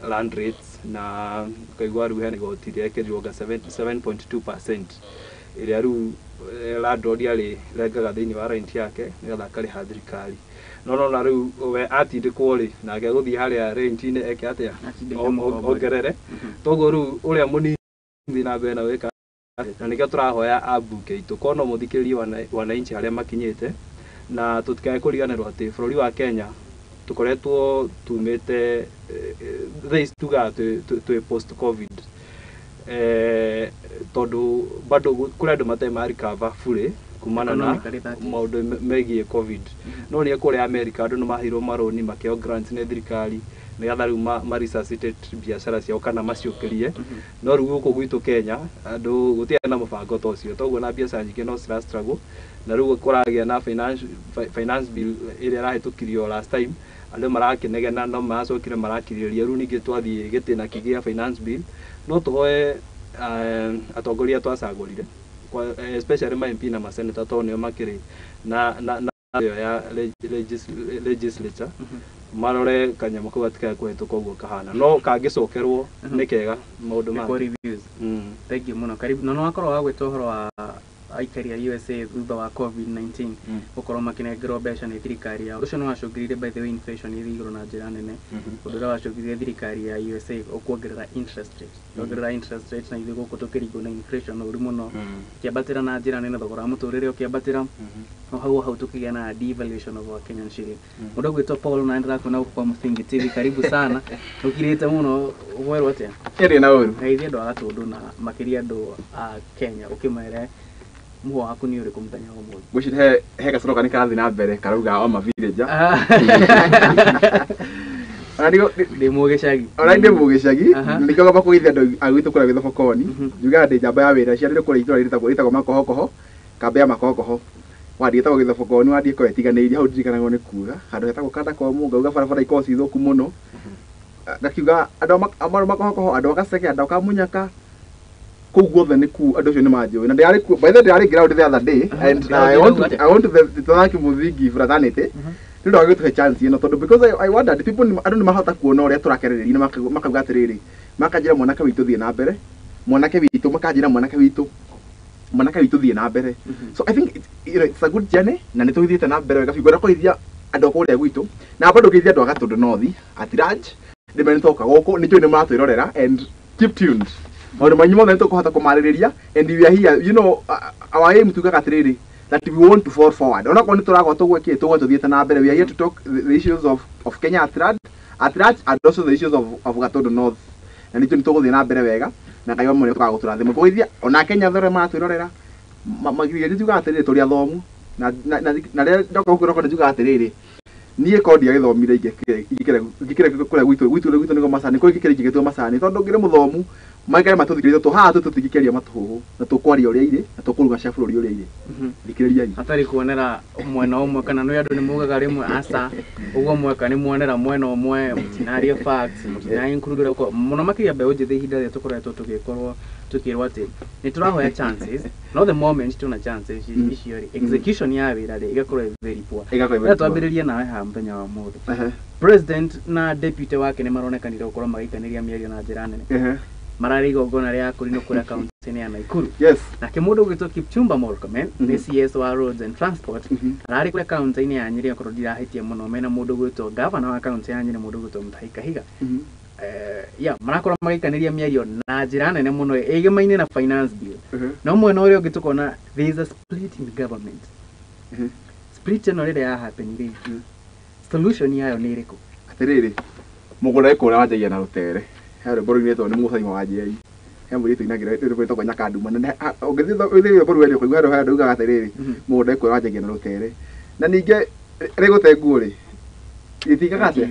land rates, na kaigua rĩu hena igoti rĩekĩrirwo 7.2% ĩrĩa rĩu landlord rengaga thĩinĩ wa rent yake nĩgetha akarĩha thirikari. No na rĩu we atindĩkwo rĩ nake gũthiĩ harĩa rent-inĩ eke atĩa ongerere, toguo rĩu ũrĩa mũnini na mbere na wĩka, na nĩkĩo tũrahoya ambunge itũ korwo no mũthikĩrĩrie wananchi harĩa makinyĩte, na tũtikae kũriganĩrwo atĩ bũrũri wa Kenya tũkoretwo tumĩte tugaga twĩ post covid, tondũ bado kũrĩ andũ matarĩ marikava fully kumana na maũndũ megiĩ covid. No nĩ kũrĩa America andũ nĩ maheirwo maroni makĩo grants nĩ thirikari nĩgetha rĩu ma-resuscitate biacara ciao kana maciũkĩrie. No rĩu gũkũ gwitũ Kenya andũ gũtiarĩ na mũbango ta ũcio, toguo na biacara nyingĩ no cira struggle, na rĩu kũragĩa na finance bill ĩrĩa ĩrahĩtũkirio last time, andũ marakĩnegena no maracokire marakirĩrĩria, rĩu ningĩ twathiĩ gĩtĩna kĩgĩa finance bill, no tũhoe atongoria twacagũrire especially ma MP na ma senator to nĩo makĩrĩ na ya legislature marore kanyamũ kau gatikae kũhĩtũka ũguo kahana, no kangĩcokerwo nĩ kega maũndũ ma reviews. Thank you mũno. Karibu. Na no wakorwo wa gwĩta ũhoro wa aikari a USA thutha wa COVID-19 gũkorwo makĩnengerwo mbeca nĩ thirikari yao. Ũcio nĩ wacũngĩrĩire by the way inflation ĩrĩ igũrũ na njĩra nene, ũndũ ũrĩa wacũngĩrĩire thirikari ya USA kuongerera interest rate, kuongerera interest rate, na ithuĩ gũkũ tũkĩringwo na inflation ũru mũno, kĩambatĩra na njĩra nene, thogora wa mũtũrĩre ũkĩambatĩra, o hau tũkĩgĩa na devaluation of our Kenyan shilling. Mũndũ ũgwĩtwo Paul na ndĩrakuona gũkũ kwa Mũthingi TV, karibu sana. Ũkirĩte mũno, ũgwerwo atĩa? Ĩrĩ na ũru. Geithia andũ a Gatũndũ na makĩria andũ a Kenya ũkĩmere muo waku nĩ ũrĩkũ mũthenya wa ũmũthĩ? Gwĩciria he gacono kanĩ karathiĩ na mbere karauga o mavillager. Ndĩ mũgĩcagi. Ona ndĩ mũgĩcagi, nĩkĩo ngamba kũgeithia andũ a gwitũ kũrĩa gĩthobokoni, njugaga ndĩ njamba ya wĩra ciarĩrĩ kũrĩa itũra rĩtagwo makohokoho, kambĩ ya makohokoho. Wathiĩ ĩtagwo gĩthobokoni, wathiĩ ko ĩtiganĩirie hau ndirikanagwo nĩ kuga handũ hetagwo kanda kwa mũnga, uga barabara ikorwo ci thũku mũno, ngakiuga andũ a makohokoho, andũ a Gaceke, andũ a Munyaka, kũu guothe nĩ kuu andũ acio nĩ manjũĩ, na ndĩarĩ kuo by the way ndĩarĩ ground the other day, and I want to thank Mũthingi fraternity nĩ ũndũ wa gũtũhe chance ĩno, tondũ because I wondered people andũ nĩ mahota kuona ũrĩa tũrakererĩria na makauga atĩrĩrĩ, makanjĩra mwanake witũ thiĩ na mbere, mwanake witũ makanjĩra mwanake witũ thiĩ na mbere. So I think it's a good journey, na nĩ tũgĩthiĩte na mbere wega biũ, ngwenda kũgeithia andũ kũrĩa gwitũ na bado kũgeithia andũ a Gatũndũ North atiraj ndĩmeni toka gũkũ nĩ nĩ maratwĩrorera, and keep tuned. Maũndũ manyu mothe nĩ tũkũhota kũmarĩrĩria, and we are here, you know, our aim tugaga atĩrĩrĩ that we want to fall forward. Ona kwa nĩ tũragwa tũgwĩkĩ tũthiĩte na mbere, we are here to talk the issues of Kenya at large, and also the issues of Gatũndũ North, na nĩ tũgũthiĩ na mbere wega na Ngai wamwe tukaga guturathima kuithia ona Kenya thore matwirorera magirire njuga atiriri turi athomu na rä ndoka gå rä njuga atä rä rä niä kondi ya gä thomire ingä kå gwitå nä go macani kå ingä kä ingä tua macani tondå ngä rä må thomu maikare matå thikä rä tå haha tå tingä kä ria matå hå hå na tå kwaria å rä a irä na tå kå ruga cia bå rå ri å rä a irä thikä rä riai atarä kuonera mwena ũmwe kana nä andå nä mugaga rä mwe aca ũguo mweka nä muonera mwena ũmwe mũtinarie facts mũtinarie include mũno makĩria mbeũ njĩthĩ ihinda rĩrĩa tũkoretwo tũgĩkorwo tukirwo ati ni turahoya chances no the moment tuna chances icio ri execution ya wira ri igakorwo very poor ya twambiririe nawe ha muthenya wa muthe president na deputy wake ni maronekanire gukorwo magikaniria mĩario na njĩra nene marari igongona ria kũrinũ kũrĩa kaunti-inĩ ya Nakuru na kĩmũndũ ũgĩtwo Kipchumba Murkomen the CS wa roads and transport arari kũrĩa kaunti-inĩ ya Nyeri akorwo ndirahĩtia mũno mena mũndũ ũgĩtwo governor wa kaunti ya Nyeri mũndũ ũgĩtwo Mutahi Kahiga marakorwo magikaniria mĩario na njĩra nene mũno ĩgĩmaine na finance bill no mwena ũrĩa ũngĩ tukona there is a split in government split ĩno rĩrĩa ya happen rĩ solution yayo nĩ ĩrĩkũ atĩrĩrĩ mũgũnda ũrĩa wanjagia na rũtere harĩ mbũrũ-inĩ tondũ nĩ mũthenya wa njeri he mũirĩtu inagĩra rĩrĩ rĩtagwo Nyakanduma na ũngĩthiĩ mbũrũ ĩyo kũigua handũ ugaga atĩrĩrĩ mũgũnda ũrĩa wanjagia na rũtere na ningĩ rĩgũte nguo rĩ ĩtigaga atĩa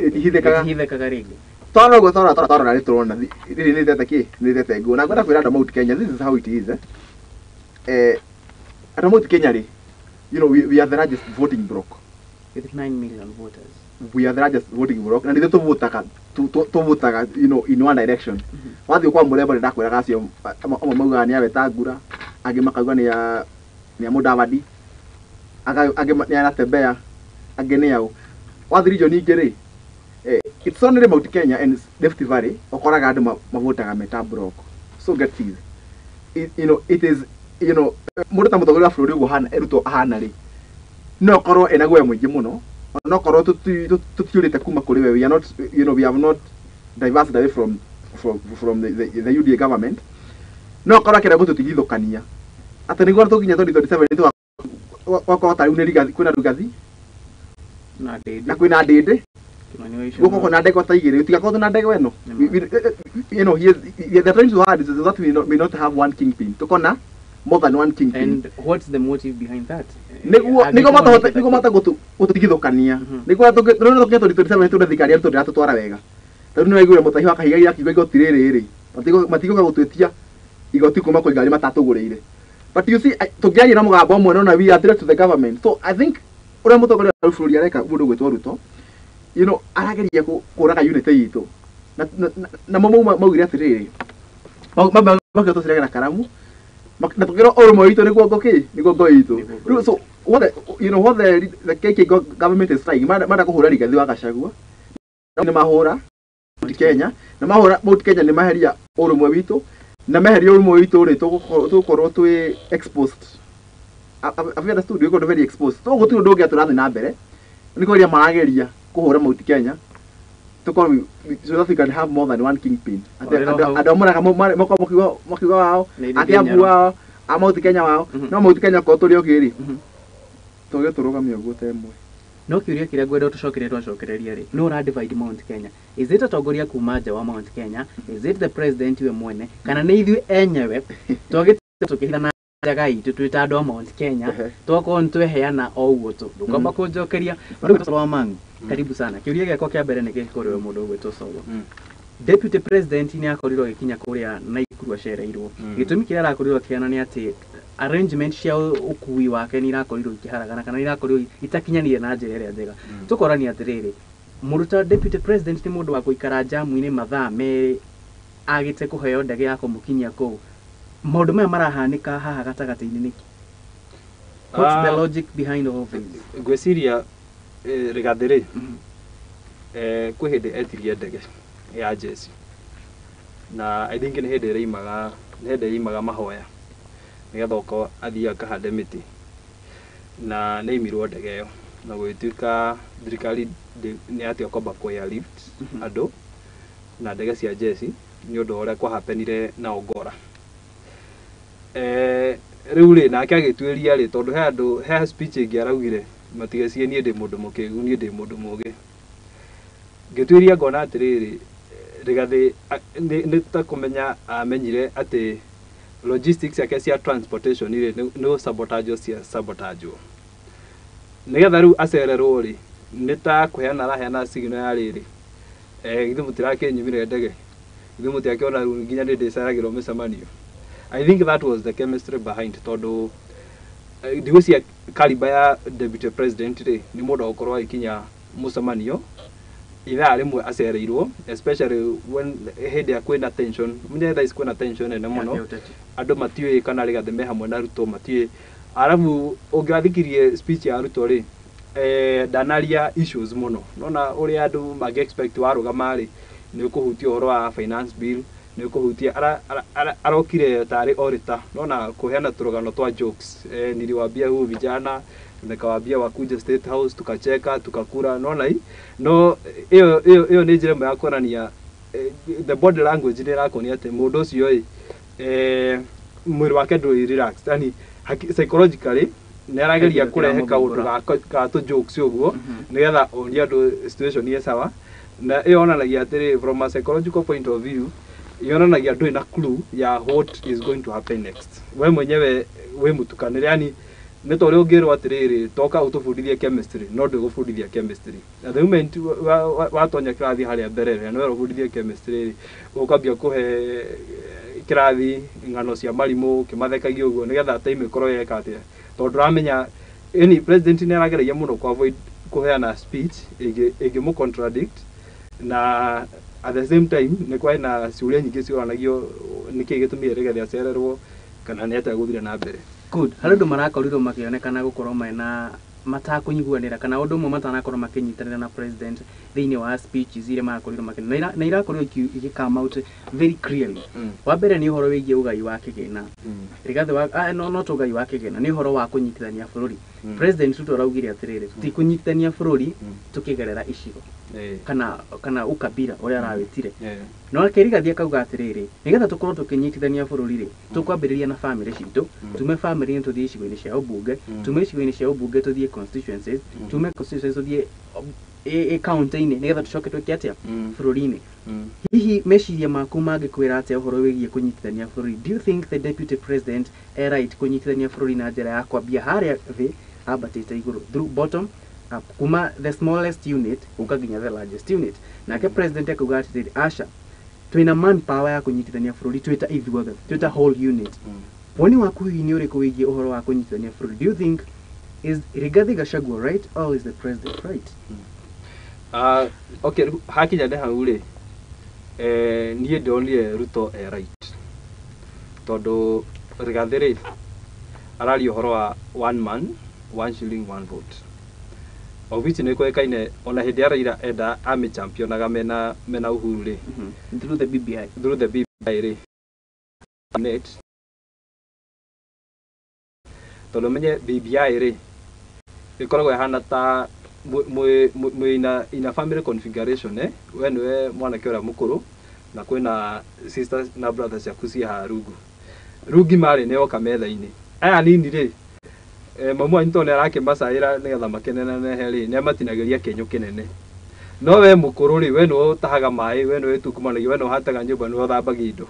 ĩtihithĩkaga rĩngĩ toro go toro na turona riri ni tete ki ni tete go na ngwenda kwira andũ Mount Kenya this is how it is andũ Mount Kenya ri you know we are the largest voting bloc with 9 million voters we are the largest voting bloc na nithu tuvutaga you know in one direction wathi kwa Murembo ndakwiraga acio amwe maugaga ni Wetangula angi makauga ni Mudavadi angi ni Anatembea angi ni au wathi region ingĩ ri it's only Mount Kenya and Rift Valley okoraga andu mavotaga meta block so get this you know it is you know mundu ta mutongoria wa bũrũri ũguo hana eruto ahana ri no korwo ena guoya mũingĩ mũno no korwo tutiurite kuma kuri we are not you know we have not diversified away from the UDA government no korwo kĩrĩa gũtũtigithũkania atĩ nĩguo tũkinya 2027 wakwa tariu nĩ rigathi kwĩna rigathi na kwĩna ndĩndĩ guko kona ndego ta igire utigakorwo na ndego eno you know the times we had is that we not have one kingpin tukona more than one kingpin and what's the motive behind that niko mata gutigithukania niko tukinya 2027 tunathikaria tutwara wega tondu nĩ waigure Mutahi wa Kahiga yakiuga igoti rĩrĩ matigoka gũtwĩtia igoti kuma kwa igari matatũgũrĩire but you see tũngĩaria na mũgambo ũmwe no na we are threat to the government so I think ũrĩa mũtongoria wa bũrũri areka mũndũ gwĩtwo Ruto you know arageria kuraga unity itu na maugire atiriri mabaka tusiregera na karamu na tukiro ormo itu niguo ngoki niguo ngo itu so what you know what the KK government is trying mara kuhura rigathi wa Gachagua ni mahura Kenya na mahura Mount Kenya ni maheria ormo witu na maheria ormo witu ri tukorwo twi exposed after studio iko very exposed to gutu ndogi aturathi na mbere niko ria marageria kuhura Mount Kenya tukorwo South Africa have more than one kingpin adomora mokiwa wao akiabu wao a Mount Kenya wao no Mount Kenya ko turi ogiri tuge turugamia guo temwe no kiuria kiria ngwenda twacokereria ri no ra divide Mount Kenya is it atongoria kuma nja wa Mount Kenya is it the president we mwene kana ni ithu enyewe tukihitha na jaga itu twita andũ a Mount Kenya twakorwo nitweheana o ũguo tu ndũkamba kũnjokeria ndũgũtoro wa mangu karibu sana kiuria gĩakwa kĩa mbere nĩ gĩkorwo mũndũ ũgwĩtwo Solo deputy president nĩ akorirwo gĩkinya kũrĩa Nakuru acereirwo gĩtũmi kĩrĩa arakorirwo kĩana nĩ atĩ arrangement cia ũkui wake nĩ irakorirwo ikĩharagana kana irakorirwo itakinyanire na njĩra ĩrĩa njega tũkorania atĩrĩrĩ mũruta deputy president nĩ mũndũ wa gũikara jamu-inĩ mathaa merĩ agĩte kũheo ndege ya kũmũkinyia kũu maũndũ maya marahanĩka haha gatagatĩ-inĩ nĩkĩ what's the logic behind all this ngwĩciria Rigathi rĩ kwĩ hĩndĩ etirie ndege ya jeshi na I think nĩ hĩndĩ ĩrĩimaga mahoya nĩgetha okorwo athiĩ akahande mĩtĩ na nĩ imirwo ndege ĩyo na gũgĩtuĩka thirikari nĩ atĩ okomba kuoya lift andũ na ndege cia jeshi nĩ ũndũ ũrĩa kwahapenire na Ongora rĩu rĩ nake agĩtuĩria rĩ tondũ he andũ he speech ĩngĩ araugire matigecirie niĩ ndĩ mũndũ mũkĩgu niĩ ndĩ mũndũ mũgĩ ngĩtuĩria ngona atĩrĩrĩ Rigathi nĩ ta kũmenya amenyire atĩ logistics yake cia transportation ile nĩ sabotage nĩgetha rĩu acererwo rĩ nĩ ta kũheana araheana signal ya rĩrĩ githĩ mũtirakinyumire ndege githĩ mũtiakĩona rĩu nginya nĩ ndĩceragĩrwo mĩcemanio. I think that was the chemistry behind tondũ ndigũcia caliber ya deputy president rĩ nĩ mũndũ ũkorwo agĩkinya mũcemanio ithaa rĩmwe acereirwo, especially when hĩndĩ ya kwĩna tension mũnye thaa ici kwĩna tension nene mũno andũ matiũĩ kana Rigathi me hamwe na Ruto matiũĩ. Arabu ũngĩathikirie speech ya Ruto rĩ ndanaria issues mũno nona ũrĩa andũ mangĩ expect warũgama rĩ nĩ ũkũhutia ũhoro wa finance bill nĩ ũkũhutia arokire tarĩ orator nona kuheana tũrũgano twa jokes niliwaambia huu vijana nikawaambia wakuja State House tukacheka tukakura nona no hiyo nĩ njĩra ya kuonania the body language nĩ ĩrakonia atĩ mũndũ ũcio mwĩrĩ wake ndũrĩ relaxed yani psychologically nĩ arageria kũrehe kaũndũ ga tũ jokes ũguo nĩgetha onia andũ situation nĩ sawa na ĩonanagia atĩrĩ from a psychological point of view ĩonanagia ndũrĩ na clue ya what is going to happen next. We mwenyewe we mũtukanĩre yani nĩ ta ũrĩa ũngĩrwo atĩrĩrĩ toka ũtũbundithie chemistry no ndũgũbundithia chemistry. At the moment watonya kĩrathi harĩa mbere no ũbundithie chemistry ũkambia kũhe kĩrathi ng'ano cia marimũ kĩmathekagia ũguo nĩgetha time ĩkorwo yeka atĩa tondũ ũramenya any president nĩ arageragia mũno ku avoid kũheana speech ĩngĩmũ contradict na at the same time nĩ kwa na ciũria nyingĩ ciũranagio nĩkĩ gĩtũmire Rigathi acererwo kana nĩ atĩa gũthire na mbere. Good. Harĩ andũ marakorirwo makĩonekana gũkorwo mena matakũnyiguanĩra kana ũndũ ũmwe matanakorwo makĩnyitanĩra na president thĩinĩ wa speeches iria marakorirwo makĩnyitanĩra na irakorirwo igĩcome out very clearly. Wa mbere nĩ ũhoro wĩgiĩ ũgai wa kĩgĩna. Rigathi no ũgai wa kĩgĩna nĩ ũhoro wa kũnyitithania bũrũri. President Ruto araugire atĩrĩrĩ ti kũnyitithania bũrũri tũkĩgerera icigo kana ukabira ũrĩa arawĩtire. No Rigathi akauga atĩrĩrĩ nĩgetha tũkorwo tũkĩnyitithania bũrũri rĩ tũkwambĩrĩria na family citũ tume family tũthiĩ icigo-inĩ cia ũmbunge tume icigo-inĩ cia ũmbunge tũthiĩ constituencies tume constituencies tũthiĩ county-inĩ nĩgetha tũcoke twĩke atĩa bũrũri-inĩ. Hihi meciria maku mangĩkwĩra atĩa ũhoro wĩgiĩ kũnyitithania bũrũri? Do you think the deputy president right kũnyitithania bũrũri na njĩra ya kwambia harĩa thĩ ambatĩte igũrũ through bottom up kuma the smallest unit ukaginya the largest unit? Nake president akauga atĩrĩrĩ aca twĩna manpower ya kũnyitithania bũrũri twĩta ithuothe twĩta whole unit. Woni waku hihi nĩ ũrĩkũ wĩgiĩ ũhoro wa kũnyitithania bũrũri? Do you think is Rigathi Gachagua right or is the president right? Okay, hakinya nĩ hau rĩ niĩ ndonire Ruto right tondũ Rigathi rĩ araria ũhoro wa one man one shilling one vote. Obici nĩ kwekaine ona hĩndĩ ya Raila enda army championaga mena Uhuru rĩ through the BBI rĩ net tondũ menye BBI rĩ ĩkoragwo ĩhana ta ina family configuration we nĩwe mwanake ũrĩa mũkũrũ na kwĩna sisters na brothers ciaku cia rungi marĩ nĩ oka metha-inĩ aya nini rĩ mamu anyu nĩ arakĩmacaĩra nĩgetha makenenehe rĩ nĩ amatinagĩria kĩenyũ kĩnene no we mũkũrũ rĩ we nĩwe ũtahaga maĩ we nĩwe ũtukumanagia we nĩwe ũhataga nyũmba nĩwe ũthambagia indo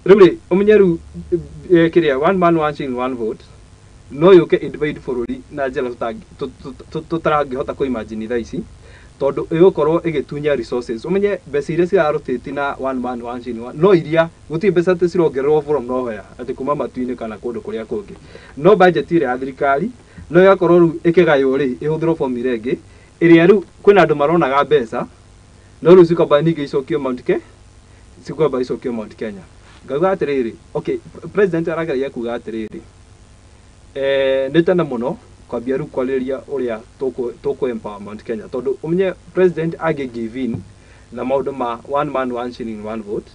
rĩu rĩ ũmenye rĩu kĩrĩa one man one shilling one vote no yũke invade bũrũri na njĩra tũtarangĩhota kũimagine thaa ici tondũ ĩgũkorwo ĩgĩtunya resources. Ũmenye mbeca iria cirarutĩti na one man one shilling no iria gũtirĩ mbeca atĩ cirongererwo from nowhere atĩ kuma matu-inĩ kana kũndũ kũrĩa kũngĩ no budget ĩrĩa ya thirikari no ĩgakorwo rĩu ĩkĩgaywo rĩ ĩhũthĩrwo formula ĩngĩ ĩrĩa rĩu kwĩna andũ maronaga mbeca no rĩu cikamba ningĩ icokio Mount Kenya. Ngauga atĩrĩrĩ okay president arageria kuga atĩrĩrĩ nĩ tene mũno kwambia rĩu kwarĩrĩria ũrĩa tũkũ empower Mount Kenya tondũ ũmenye president age give in na maũndũ ma one man one shilling one vote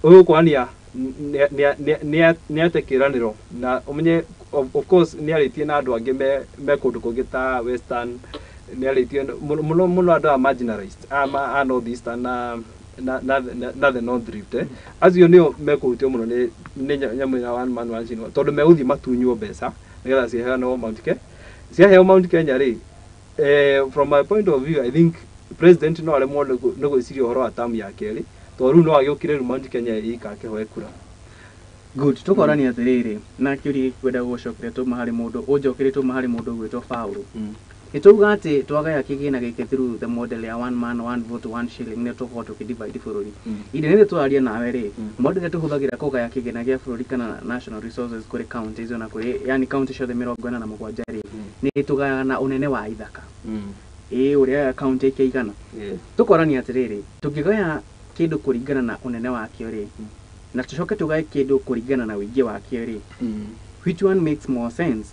ũgũkwania nĩ ate kĩranĩro na ũmenye of course nĩ arĩtie na andũ angĩ me kũndũ kũngĩ ta western nĩ arĩtie mũno andũ a marginalized a north eastern na the north rift acio nĩo mekũhutio mũno nĩ nyamũ ya one man one shilling tondũ megũthiĩ matunywo mbeca nĩgetha ciheanwo Mount Kenya rĩ from my point of view I think president no aremwo nĩ gwĩciria ũhoro wa term ya kerĩ to riu no agiukire riu Mount Kenya ikake hoe kura good tukorani atiriri na kiuri kwenda gucokire tu mahali mundu unjokire tu mahali mundu gwitwo Paulo ituga ati twagaya kigina gike through the model ya one man one vote one shilling ne tuko tukidivide bururi inde ne twaria nawe ri model tuhuthagira kugaya kigina gia bururi kana national resources kuri counties na kuri yani county ciothe 47 ri ni tugaya na unene wa ithaka uria county ikigana tukorani atiriri tukigaya kindu kuringana na unene wa kio ri na tucoke tugaye kindu kuringana na wingi wa kio ri which one makes more sense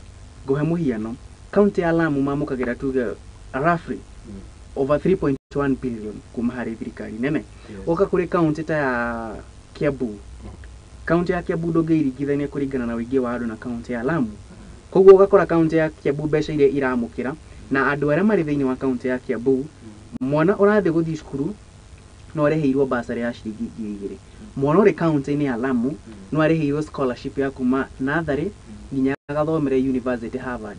gohe muhiano county ya Lamu mamukagira tuge roughly over 3.1 billion kuma hari thirikari nene oka kuri county ta ya Kiambu county ya Kiambu ndũngĩringithania kuringana na wingi wa andu na county ya Lamu koguo ugakora county ya Kiambu mbeca iria iramukira na andu arĩa marĩ thĩinĩ wa county ya Kiambu mwana ũrathiĩ gũthiĩ cukuru no areheirwo basari ya ciringi 2,000 mwana ũrĩ county-inĩ ya Lamu no areheirwo scholarship ya kuma natharĩ nginya agathomere university Harvard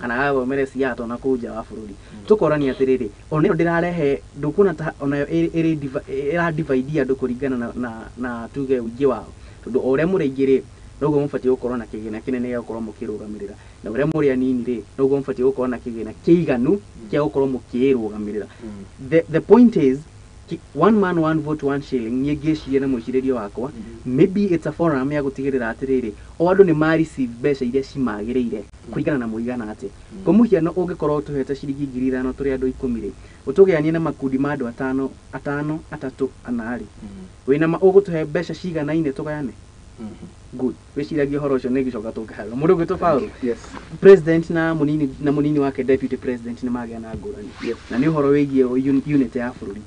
kana agathomere Seattle na kuja wa bururi tukorani atiriri onayo ndirarehe ndukuna ta onayo ira divide andu kuringana na tuge wingi wao tondu ore mureingire noguo mubatie gukorwo na kigina kinene gya gukorwo mukirugamirira na ore muri anini ri noguo mubatie gukorwo na kigina kiiganu gya gukorwo mukirugamirira the point is one man one vote one shilling niegeciria na mwiciririo wakwa maybe it's a forum ya gutigirira atiriri o andu ni ma receive mbeca iria cimagiriire kuringana na muigana ati kumuhiano ungikorwo tuhete ciringi 5,000 turi andu 10 ri utugeanie na makundi ma andu 5 3 anari wina ma ugutuhe mbeca cigana ine tugayane good wiciragia horo ucio nigicoka tukahaga mundu gwitwo Paulo yes president na munini wake deputy president ni magĩa na ngũrani na ni uhoro wigie unit ya bururi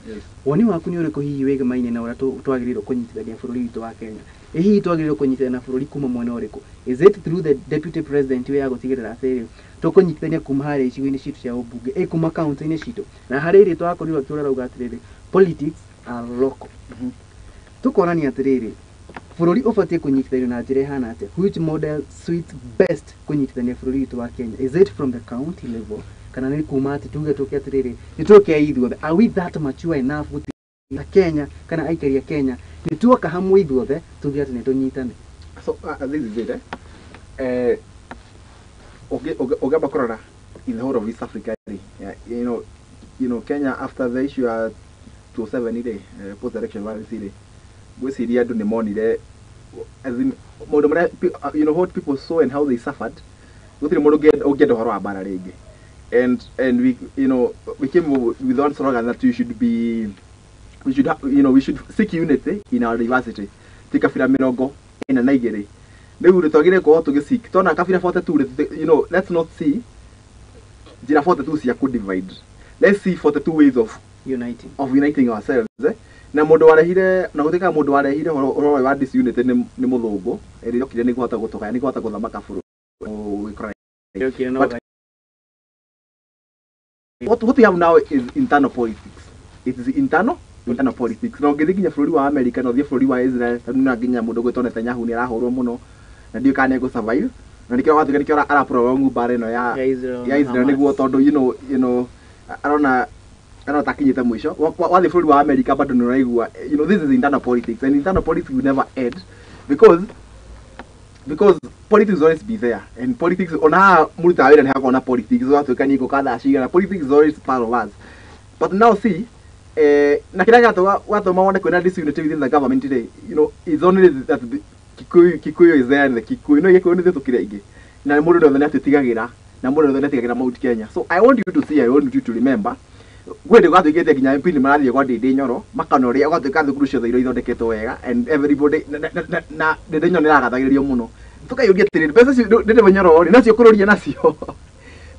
woni waku ni uriku hihi wege maine na ura twagĩrĩirwo kunyitithania bururi witu wa Kenya hihi twagĩrĩirwo kunyitithania bururi kuma mwena uriku is it through the deputy president we agutigirira atiri tukunyitithania kuma harĩ icigo-inĩ citu cia ubunge kuma county-inĩ citu na harĩ iri twakorirwo kiura rauga atiriri politics are local tukorani atiriri bururi ubatie kunyitithania na njira ihana ate which model suits best kunyitithania bururi witu wa Kenya is it from the county level kana ni kuma ati tuge tuke atiriri ni tuke ithuothe are we that mature enough na Kenya kana aikari ya Kenya ni tuoka hamwe ithuothe tuge ati ni tunyitane so this is it okay bakorora in the whole of East Africa you know Kenya after the issue 27 ile post election violence ile gweciria andu ni monire as in mundu mara you know what people saw and how they suffered gutire mundu ungenda horo wa bara ringi and we you know we came with one slogan that we should seek unity in our diversity tika fira mirongo ina na igere riu twagire ko tugisik tona kafira 42 you know let's not see jira 42 cia ku divide let's see 42 ways of uniting ourselves na mundu warehire na gutika mundu warehire horo wa disunity ni muthungu eri okire ni kuhota gutukaya ni kuhota guthamaka buru what we have now is internal politics. It is internal politics. No nginya bururi wa America no thie bururi wa Israel na nginya mundu gwitwo Netanyahu ni arahurwo muno na ndio kana go survive na nikio watu nikio ara prolong bare no ya Israel niguo tondu you know arona takinyite mwisho wathi bururi wa America bado no raigua you know this is internal politics and internal politics will never end because politics will always be there and politics ona muruta wira ni hakona politics watu kani go kada ashigana politics is always part of us but now see na kila watu maone kuna disunity within the government today you know it's only that the Kikuyu is there and the Kikuyu no yeko ni tukire ige na mundu ndo thani atigagira na mundu ndo thani atigagira Mount Kenya so I want you to see I want you to remember gwende gwa thigete kinya MP ni marathie kwa Ndindi Nyoro makanoria gwa thika thukuru ciothe iro ithondeketwo wega and everybody na Ndindi Nyoro niragathagiririo muno tukayuria tiriri pesa ci Ndindi Nyoro ori nacio kururia nacio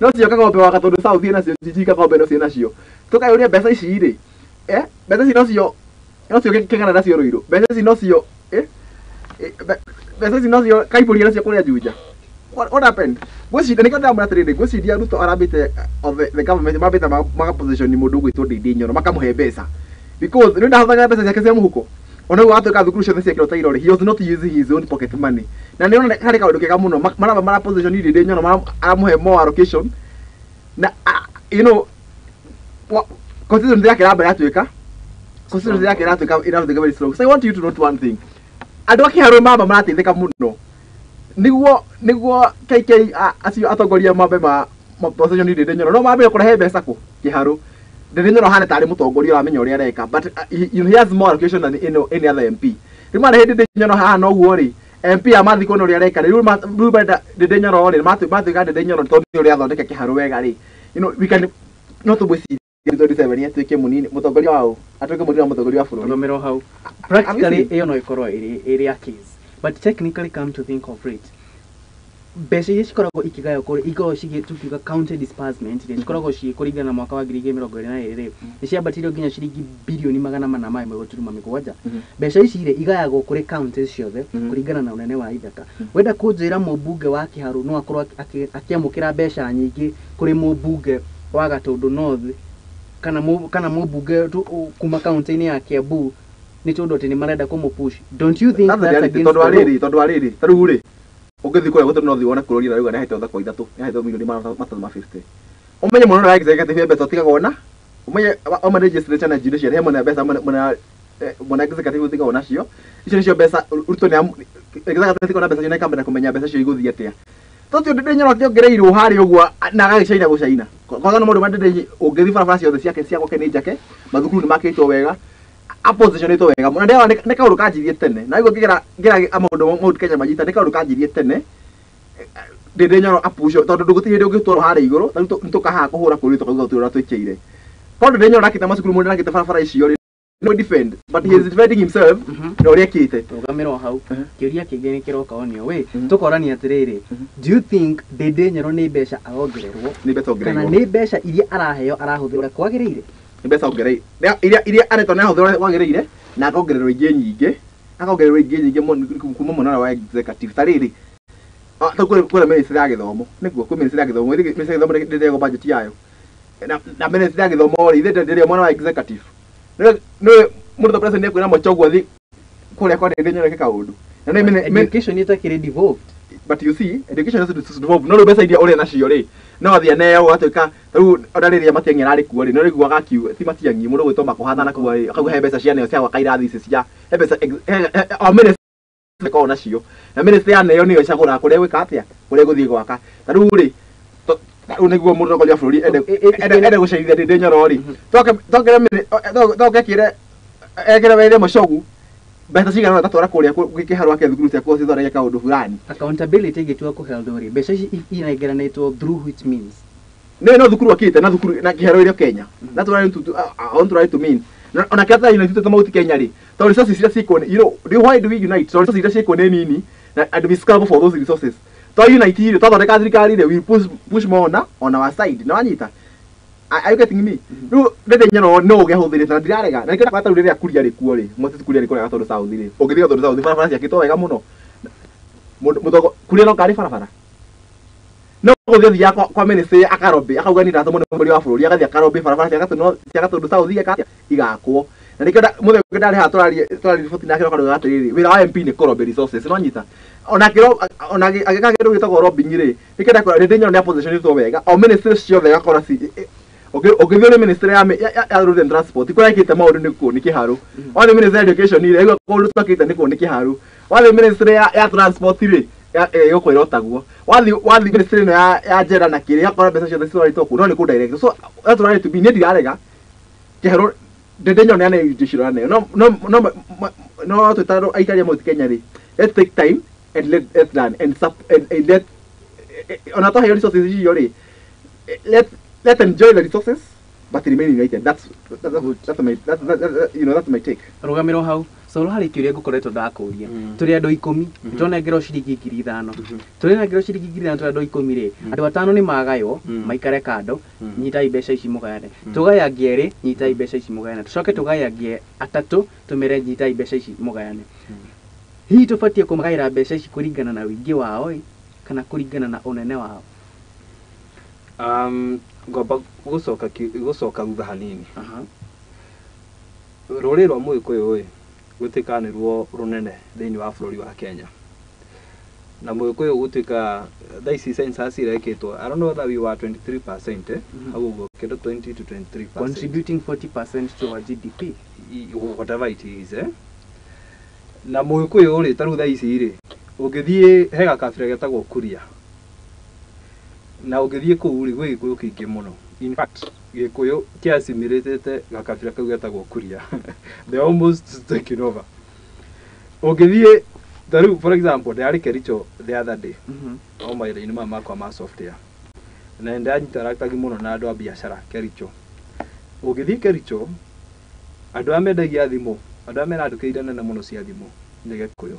no cio kagombe wa gatondu South nacio jiji kagombe no cio nacio tukayuria pesa ici ri pesa ici no cio kigana nacio ruiru pesa ici no cio pesa ici no cio kaiburia nacio kuria Juja what happened gweci ndani kada muratirinde gweci dia ruto arabite of the government mabita maga position ni mundu gwitwo Ndindi Nyoro makamuhe mbeca because ndio ndahothaga mbeca ciake cia muhuko ona watu ka thukuru ciothe ciake rota irore he was not using his own pocket money na ndio hari kaundu kega muno mara position ni Ndindi Nyoro aramuhe more allocation na you know constitution yake raba yatuika consistency yake inatuika very strong. So I want you to note one thing. Andũ akĩharwo mamba marateithĩka mũno. Niguo KK acio atongoria mambe ma position ni Ndindi Nyoro no mambe kũrehe mbeca kũ kĩharũ. Ndindi Nyoro hana tarĩ mũtongoria ũramenya ũrĩa areka, but he has more education than any other MP. Rĩu marehe Ndindi Nyoro haha no guo rĩ MP amathi kuona ũrĩa areka rĩu benda Ndindi Nyoro rĩ matuĩka Ndindi Nyoro tondũ ũrĩa athondeka kĩharũ wega rĩ. You know, we can not to see 27 years tuike munini mutongoria wao atuike munini mutongoria wa bũrũri ngomero hau practically iyo no ikorwo area case, but technically come to think of it, mbeca iria cikoragwo ikigayo kuri igo cigitukiuga county disbursement iria cikoragwo cikũringana na mwaka wa 2022 nĩ ciambatirio nginya ciringi bilioni 400.7. Mbeca ici ire igayagwo kuri counties ciothe kũringana na unene wa ithaka. Wenda kũnjĩra mũmbunge wa Kĩharũ no akorwo akiamũkĩra mbeca nyingĩ kuri mũmbunge wa Gatundu North kana mũmbunge kuma county-inĩ ya Kiambu nĩ tondũ atĩ nĩ marenda kũmũpush. Don't you think that's against the law? Tondũ arĩrĩ tarĩu rĩ ũngĩthii kũrĩa gũtũ no thiona kũrũri na rĩu nĩ haitwo thako ithatũ nĩ haitwo milioni 350. Ũmenye mũno na executive mbeca ũtigagwo na ũmenye o registration na judiciary hemwe na mbeca mona executive ũtigagwo nacio icio nĩcio mbeca urutwo nĩ executive na mbeca ciona kambana kũmenya mbeca cio igũthiĩ atĩa. Totio Ndindi Nyoro akĩongereirwo harĩ ũguo na agagĩcaina gũcaina kwa no mũndũ ma Ndindi ũngĩthii barabara ciothe ciake cia gwake nĩ njake mathukuru nĩ makĩtwo wega appositionĩtwo wega mũno ndewa nĩ kaũndũ kanjirie tene na igua ngĩra maũndũ Kenya manyita nĩ kaũndũ kanjirie tene Ndindi Nyoro apucio tondũ ndũgũtirĩ hĩndĩ ũngĩtwarwo harĩ igũrũ na nĩ tũkahaha kũhũra kũrĩ tũkauga tũrĩa twĩkĩire tondũ Ndindi Nyoro nakĩte macukuru mũndũ nakĩte barabara icio no defend but he is defending himself na ũrĩa akĩte tũgamĩrwo hau kĩũria kĩngĩ nĩ kĩroka onio we tũkorania atĩrĩrĩ, do you think Ndindi Nyoro nĩ mbeca arongererwo kana nĩ mbeca iria araheo arahũthĩra kwagĩrĩire? Nĩ mbeca ongereire iria aretwo nĩ ahũthĩra kwagĩrĩire na akongererwo ingĩ nyingĩ kuma mũnara wa executive tarĩrĩ kwĩna ministry ya gĩthomo nĩguo kwĩ ministry ya gĩthomo ministry ya gĩthomo ndĩrego budget yayo na ministry ya gĩthomo rĩ ithe ndĩrĩ mwana wa executive no mũndũ president kwĩna Mochogwa thi kũrĩa kwa Ndindi Nyoro kĩka ũndũ na nĩ education itakĩrĩ devolved, but you see education is devolved no mbeca iria ũrĩ nacio rĩ no athia neo atuĩka rĩu onarĩrĩa Matiang'i ararĩ kuo rĩ no rĩu agakiu ti Matiang'i mũndũ gwĩtwo makuhatha na kuo rĩ akauga he mbeca cia neo cia gwaka irathi ici cia he mbeca o ministry ko nacio na ministry ya neo nĩyo icagũra kũrĩa gwĩka atĩa kũrĩa gũthiĩ gwaka rĩu rĩ nĩguo mũtongoria wa bũrũri ende gũcerithia Ndindi Nyoro rĩ toke ekĩre wĩre Mũcogu mbeca cigana tatwara kũrĩa Kĩharũ ake thukuru cia kũo cithondeke kaũndũ fulani. Accountability ĩngĩtua kũheo rĩ mbeca ici inengeranĩtwo through which means no thukuru akĩte na thukuru na Kĩharũ ĩrĩa Kenya that's what I want to mean ona kĩata unite tũmauti Kenya rĩ tondũ resources iria ciĩkuo you know why do we unite so resources iria ciĩkuo nĩ nini and we scramble for those resources to unite rĩ twathondeka thirikari rĩ we push more on our side na wanyita. Are you getting me? Rĩu Ndindi Nyoro no ũgĩhũthĩrĩte na ndirarega na nĩkĩo kwata rĩu rĩrĩa kuria rĩ kuo rĩ mwatĩ kuria rĩ kũrĩa Gatundu South rĩ ũngĩthiĩ Gatundu South barabara ciakĩtwo wega mũno mũtongo kuria no karĩ barabara no gũthiĩ thia kwa ministry akarombe akauga ni ndatũmwo nĩ mũtongoria wa bũrũri agathiĩ akarombe barabara cia Gatundu South igakwo na nĩkĩo mũthenya ũngĩ ndarĩ ha tũrari riboti nake akaruga atĩrĩrĩ wĩra wa MP nĩ kũrombe resources no nyita ona agĩka kĩndũ gĩtagwo lobbying rĩ nĩkĩo ndakora Ndindi Nyoro nĩ positionĩtwo wega o ministry ciothe gakora ci ũngĩthiĩ nĩ ministry ya road and transport kũrĩa ĩkĩte maũndũ nĩ kũo nĩ Kĩharũ wathiĩ ministry ya education rĩ ĩgua kũndũ twakĩte nĩ kũo nĩ Kĩharũ wathiĩ ministry ya transport rĩ ĩgũkwĩra ũtaguo wathiĩ ministry ĩno ya njera na kĩrĩ akora mbeca ciothe citwarĩtwo kũo no nĩ kũ direct so that's right to be nĩ ndirarega Kĩharũ Ndindi Nyoro nĩ anayujishira nayo no twĩta aikari a Mount Kenya rĩ let's take time and let's learn and let ona tũheo resources icio rĩ let's enjoy the resources but remain united. That's my take. Rugamiro hau so hari kiuria ngukoretwo ndakuria turi andu 10 turonengerwo ciringi 5,000 turi nengerwo ciringi 5,000 turi andu 10 ri andu 5 ni magaywo maikare kando nyitai mbeca ici mugayane tugayangie ri nyitai mbeca ici mugayane tucoke tugayangie atatu tumire nyitai mbeca ici mugayane hihi tubatie kumagaira mbeca ici kuringana na wingi wao kana kuringana na unene wao? Ngomba gucoka thutha hanini. Rũrĩrĩ rwa Mũgĩkũyũ gũtikanĩrwo rũnene thĩinĩ wa bũrũri wa Kenya na Mugukuyu gutuika thaa ici census ireketwo. I don't know whether we were 23%, au uguo kendo 20 to 23%. Contributing 40% to our GDP. Whatever it is, na Mugukuyu ri taru thaa ici ri ungithie he gakabira getagwo Kuria, na ungithie kuu ri gwi Gikuyu kiingi muno. In fact, Gikuyu kia assimilated gakabira kau getagwo Kuria. They almost taken over. Ungithie taru, for example, ndari Kericho the other day. O maira-ini makwa ma software. Na nda interactagi muno na andu a biashara Kericho. Ungithie Kericho, andu amendagia thimu, andu amena ndukiire nene muno cia thimu ni Gikuyu.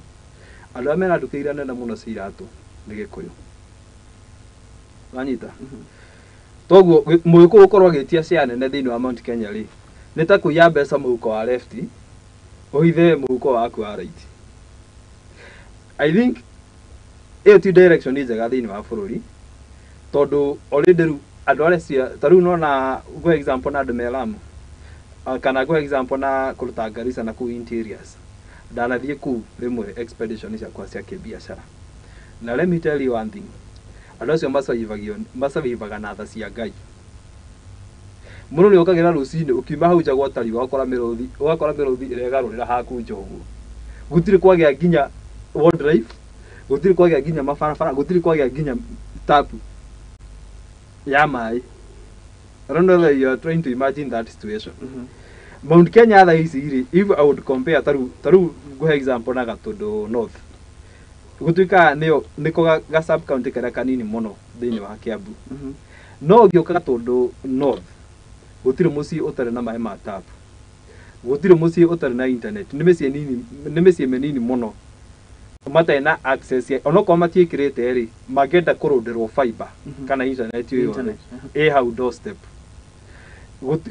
Andu amena ndukiire nene muno cia iratu ni Gikuyu. Wanyita. Toguo Mugukuyu ukorwo agitia cia nene thiini wa Mount Kenya ri ni ta kuiya mbeca muhuko wa left uhithe muhuko waku wa right. I think iyo ti direction njega thiini wa bururi, tondu already andu aria cia taru no na go example na andu me Lamu, kana go example na kuruta Garissa na ku interiors, ndanathie ku rimwe expedition ciakwa cia kibiashara. Na let me tell you one thing, andu acio macavivaga na tha cia Ngai muno. Ni ukagira rucini ukiuma hau nja gwotari ugakora miruthi iregarurira haku njogu, gutiri kwagia nginya wardrive, gutiri kwagia nginya mabarabara, gutiri kwagia nginya tap ya mai. I don't know that you are trying to imagine that situation. Mount Kenya tha ici ri, if I would compare taru go example na Gatundu North, gutuika niko ga sub county karia kanini muno thiini wa Kiambu. No ugioka Gatundu North, gutiri mucii utari na mai ma tap, gutiri mucii utari na internet, ni micii minini muno matai na access ya onoko matiikirite ri magenda kurundirwo fiber kana internet yo hau doorstep.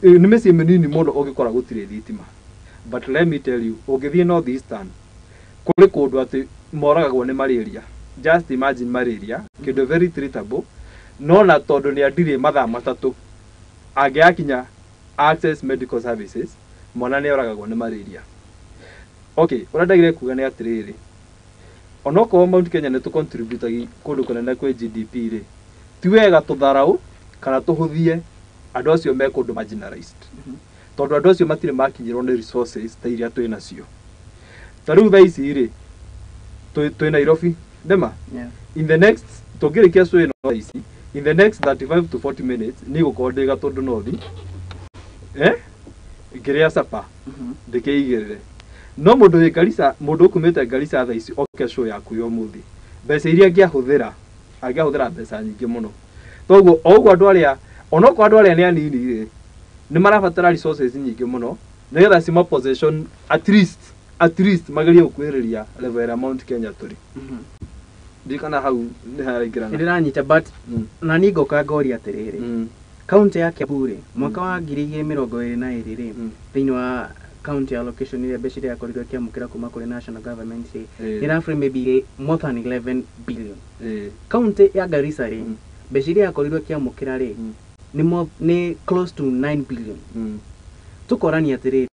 Ni micii minini muno ugikora gutiri thitima. But let me tell you, ugithie North Eastern kuri kundu ati moragagwo ni malaria. Just imagine malaria, kindu very treatable, no na tondu ni andire mathaa matatu angiakinya access medical services, mwana ni oragagwo ni malaria. Okay, urandagire kuga ni atiriri, onoko Mount Kenya ne to contribute kundu kunene kwe GDP ri, ti wega tutharau kana tuhuthie andu acio me kundu marginalized, tondu andu acio matire makinyirwo ni resources ta iria twina cio. Taru tha ici ri twi Nairobi ndema, in the next tugirikia cui no ici, in the next 35 to 40 minutes ni gukorwo ndi Gatundu North ngiria sapa ndikiigirire. No mundu wi Garissa, mundu ukumite Garissa tha ici oke show yaku yo muthi, mbeca iria angiahuthira mbeca nyingi muno. Toguo oguo andu aria onoko andu aria ni anini ri ni marabatara resources nyingi muno nigetha cima possession at least magerie gukwiriria level ya Mount Kenya turi. Ndikana hau ni haraingirana ndiranyita, but na ni ngoka ngori atiriri county ya Kiambu ri mwaka wa 2022 ri thiini wa county allocation ile mbeca ya koridor kiamukira kuma kuri national government ni roughly maybe more than 11 billion. County ya Garissa ri mbeca ya koridor kiamukira ri ni close to 9 billion. Tukorania atiriri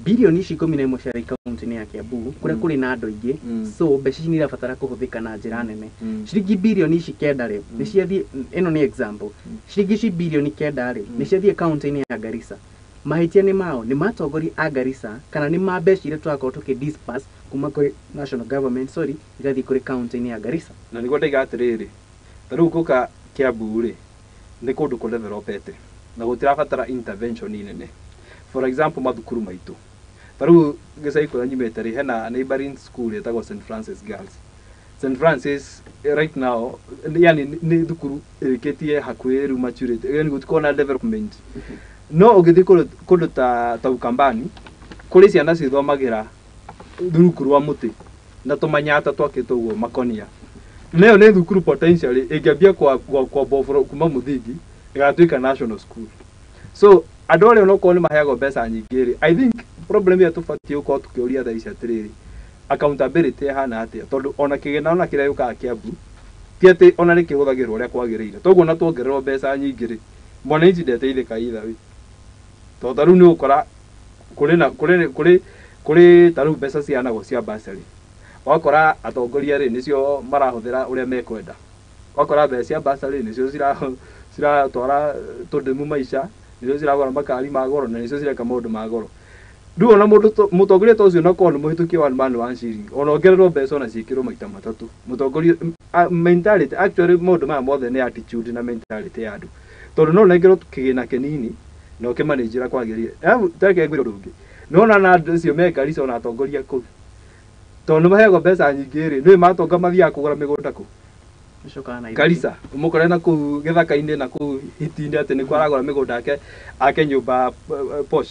bilioni ici 11 cia county ni ya Kiambu kuria kuri na andu ingi, so mbeca ni irabatara kuhuthika na njira nene. Ciringi bilioni ici 9 ri ni ciathie, ino ni example, ciringi ici bilioni 9 ri ni ciathie county ni ya Garissa. Mahitia ni mao ni matongori a Garissa kana ni mbeca iria twakorwo tukidisperse kuma kuri national government igathie kuri county ni ya Garissa. Na niguo ndaiga atiriri, taru guka Kiambu ri ni kundu ku developete na gutirabatara intervention nene. For example, mathukuru maitu taru gicai kuria nyumite ri hena neighboring school etagwo St Francis Girls. St Francis right now yani ni thukuru irikitie hakuhi ru maturity, yani gutikona development. No ugithi kundu ta Ukambani kuri ciana cithomagira thukuru wa muti na tumanyata twakitwo guo makonia. Leo ni thukuru potentially ingiambia kwa boforo kuma muthingi igatuika national school. So andu aria no ko ni maheago mbeca nyingi ri, I think problem ya tufatie uko tukiuria tha ici atiriri accountability hana atia, tondu ona kigena ona kiria yuka Kiambu ti ati ona ni kiguthagirwo uria kwagiriire. Toguo na tuongererwo mbeca nyingi ri mwananchi ndeteithika either wi, to taru ni ukora kuri taru mbeca cianagwo cia bursary. wakora atongoria ri nicio marahuthira uria mekwenda wakora mbeca cia basari nicio ciratwara tundimu maica nicio ciragura makari ma goro na nicio cireka maundu ma goro riu ona mutongoria ta ucio na kono muhitukie one man one shilling ona ongererwo mbeca ona ciikirwo maita matatu mutongoria mentality actually maundu maya mothe ni attitude na mentality ya andu tondu no nengerwo kigina kinini na ukimanage kwagirire tareke ngwire undu ungi nona na andu acio me Garissa ona atongoria kuu tondu maheagwo mbeca nyingĩ rĩ nĩ matonga mathiaga kũgũra mĩgũnda kũ Garissa mũkore na kũu gĩthaka-inĩ na kũu hiti-inĩ atĩ nĩkuo aragũra mĩgũnda ake nyũmba posh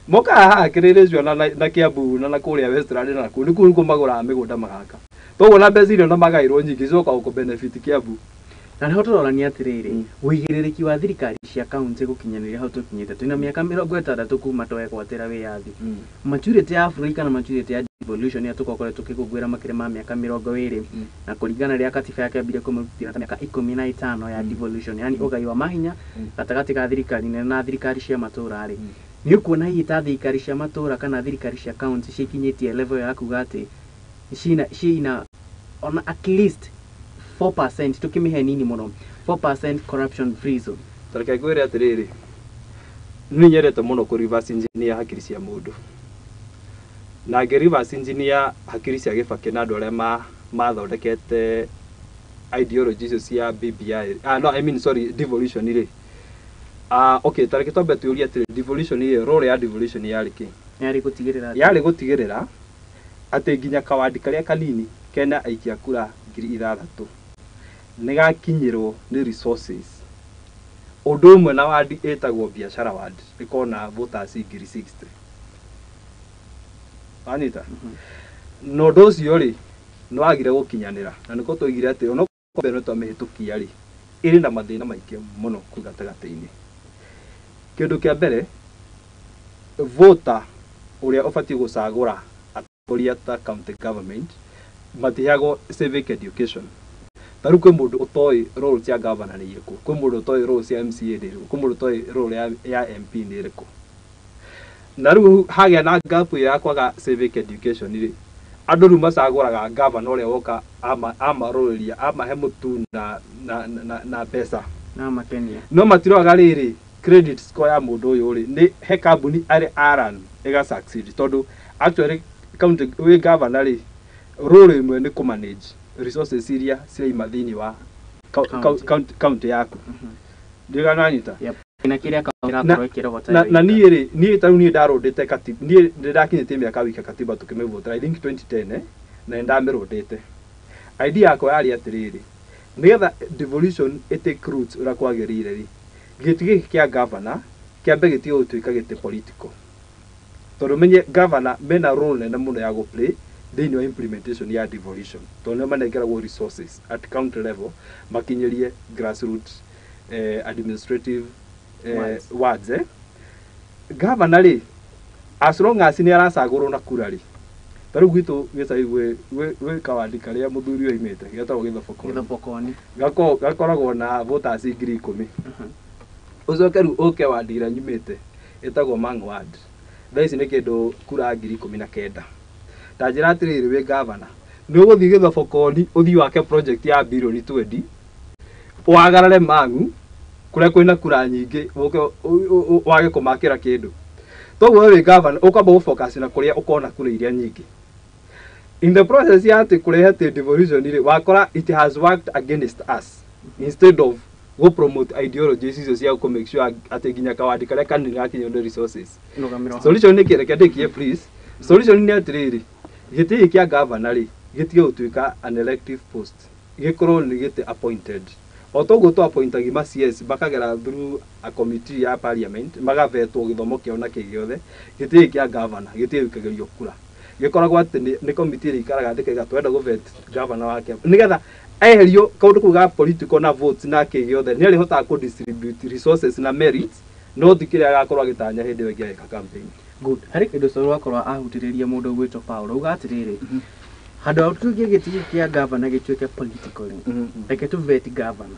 moka haha kĩrĩrĩ na Kiambu na kũrĩa Westland na kũu nĩkuo magũraga mĩgũnda magaka toguo na mbeca irio na magaĩrwo nyingĩ icoka gũkũ-benefit Kiambu na nĩ ho tũrorania atĩrĩrĩ wĩigĩrĩrĩki wa thirikari cia kaunti gũkinyanĩria hau tũkinyĩte twĩna mĩaka 60 kuma twegwatĩra wĩyathi maturity ya bũrũri kana maturity ya devolution ya tũkokoretwo tũkĩgũngũĩra makĩria ma mĩaka 20 na kũringana rĩrĩa katiba yakĩambire kũmũrutĩra ta mĩaka 15 ya devolution yani ũgai wa mahinya gatagatĩ ka thirikari nene na thirikari cia matũra rĩ nĩ ũkuona hihi ta thirikari cia matũra kana thirikari cia kaunti cikinyĩtie level ya kuga atĩ ciina on at least 4% tukimihe nini muno 4% corruption free zone tareke ngwire atiriri ni nyerete muno ku reverse engineer hakiri cia mundu na nge reverse engineer hakiri cia gibaki na andu aria mathondekete ideologies cia BBI no I mean sorry devolution ri okay tareke twambe tuuria atiri devolution ri role ya devolution yariki yari gutigirira ati nginya kawadi karia kanini kena aikia kura 6,000 negakinyirwo ni resources undu umwe na wadi etagwo biashara wadi ikona voters 60 anita no docio ri no agire gukinyanira na niko toigire ati ono kombe to mehitukia ri iri na mathina maingĩ muno ku gatagati-ini kindu kia mbere voter uria ofati gucagura atongoria ta county government matiago civic education taru kwĩ mũndũ ũtoĩ role cia governor nĩ irĩkũ kwĩ mũndũ ũtoĩ role cia MCA nĩ irĩkũ kwĩ mũndũ ũtoĩ role ya MP nĩ irĩkũ na rĩu hagĩa na gap ya kwaga civic education rĩ andũ rĩu macagũraga governor ũrĩa woka amaroreria amahe mũtu na mbeca na makenia no matiroaga rĩrĩ credit score ya mũndũ ũyũ rĩ nĩ he kambuni arĩ aran ĩga succeed tondũ actually county wĩ governor rĩ role imwe nĩ ku manage resources iria ciraima thĩinĩ wa county yaku ndiga nanyita na kiria kaũntĩ ĩkĩrogota na niĩ tarĩu niĩ ndarũndĩte katiba niĩ ndĩrakinyĩtie mĩaka wika katiba tũkĩmĩvotera I think 2010 na ndamĩrũndĩte idea yakwa yarĩ atĩrĩrĩ nĩgetha devolution ĩtake roots ũrĩa kwagĩrĩire rĩ gĩtĩ gĩkĩ kĩa governor kĩambe gĩtige gũtuĩka gĩtĩ political tondũ menye governor mena role nene mũno ya gũplay thĩinĩ wa implementation ya devolution tondũ manengeragwo resources at county level makinyĩrie grassroots administrative wards governor rĩ as long as nĩ aracagũrwo na kura rĩ tarĩu gwitũ gĩcagi gwĩ kawandi karĩa mũthuri oimĩte getagwo Gĩthobokoni gakoragwo na voters 10,000 ũcoke rĩu ũke wandi ĩrĩa nyumĩte ĩtagwo Mang ward thaa ici nĩ kĩndũ kura 19,000 ta njĩra atĩrĩrĩ wĩ governor nĩ ũgũthiĩ Gĩthobokoni ũthiĩ wake project ya bilioni 20 wagarare Mang'u kũrĩa kwĩna kura nyingĩ wage kũmakĩra kĩndũ toguo wĩ governor ũkamba gũfocus na kũrĩa ũkona kura iria nyingĩ in the process ya atĩ kũrehe devolution rĩ wakora it has worked against us instead of go promote ideologies icio cia ku make sure atĩ nginya kawandi karĩa kanini gakinywo nĩ resources solution nĩ kĩreke ndĩkie please solution nĩ atĩrĩrĩ gĩtĩ kĩa governor rĩ gĩtige gũtuĩka an elective post gĩkorwo nĩ gĩtĩ appointed otoguo to appointagi ma CS bakagera through a committee ya parliament magavetwo gĩthomo kĩao na kĩgĩothe gĩtĩ kĩa governor gĩtige gĩkagerio kura gĩkoragwo atĩ nĩ committee ĩikaraga ndĩkaiga twenda gũvet governor wake nĩgetha eherio kaũndũ kũu ga political na votes na kĩgĩothe nĩ arĩhotaga kũ distribute resources na merits no ti kĩrĩa agakorwo agĩtanya hĩndĩ ĩyo ĩngĩ campaign good harĩ kĩndũ coro akorwo ahutĩrĩria mũndũ gwĩtwo Paul uga atĩrĩrĩ handũ ha tuge gĩtĩ kĩa governor gĩtuĩke politically reke tu vet governor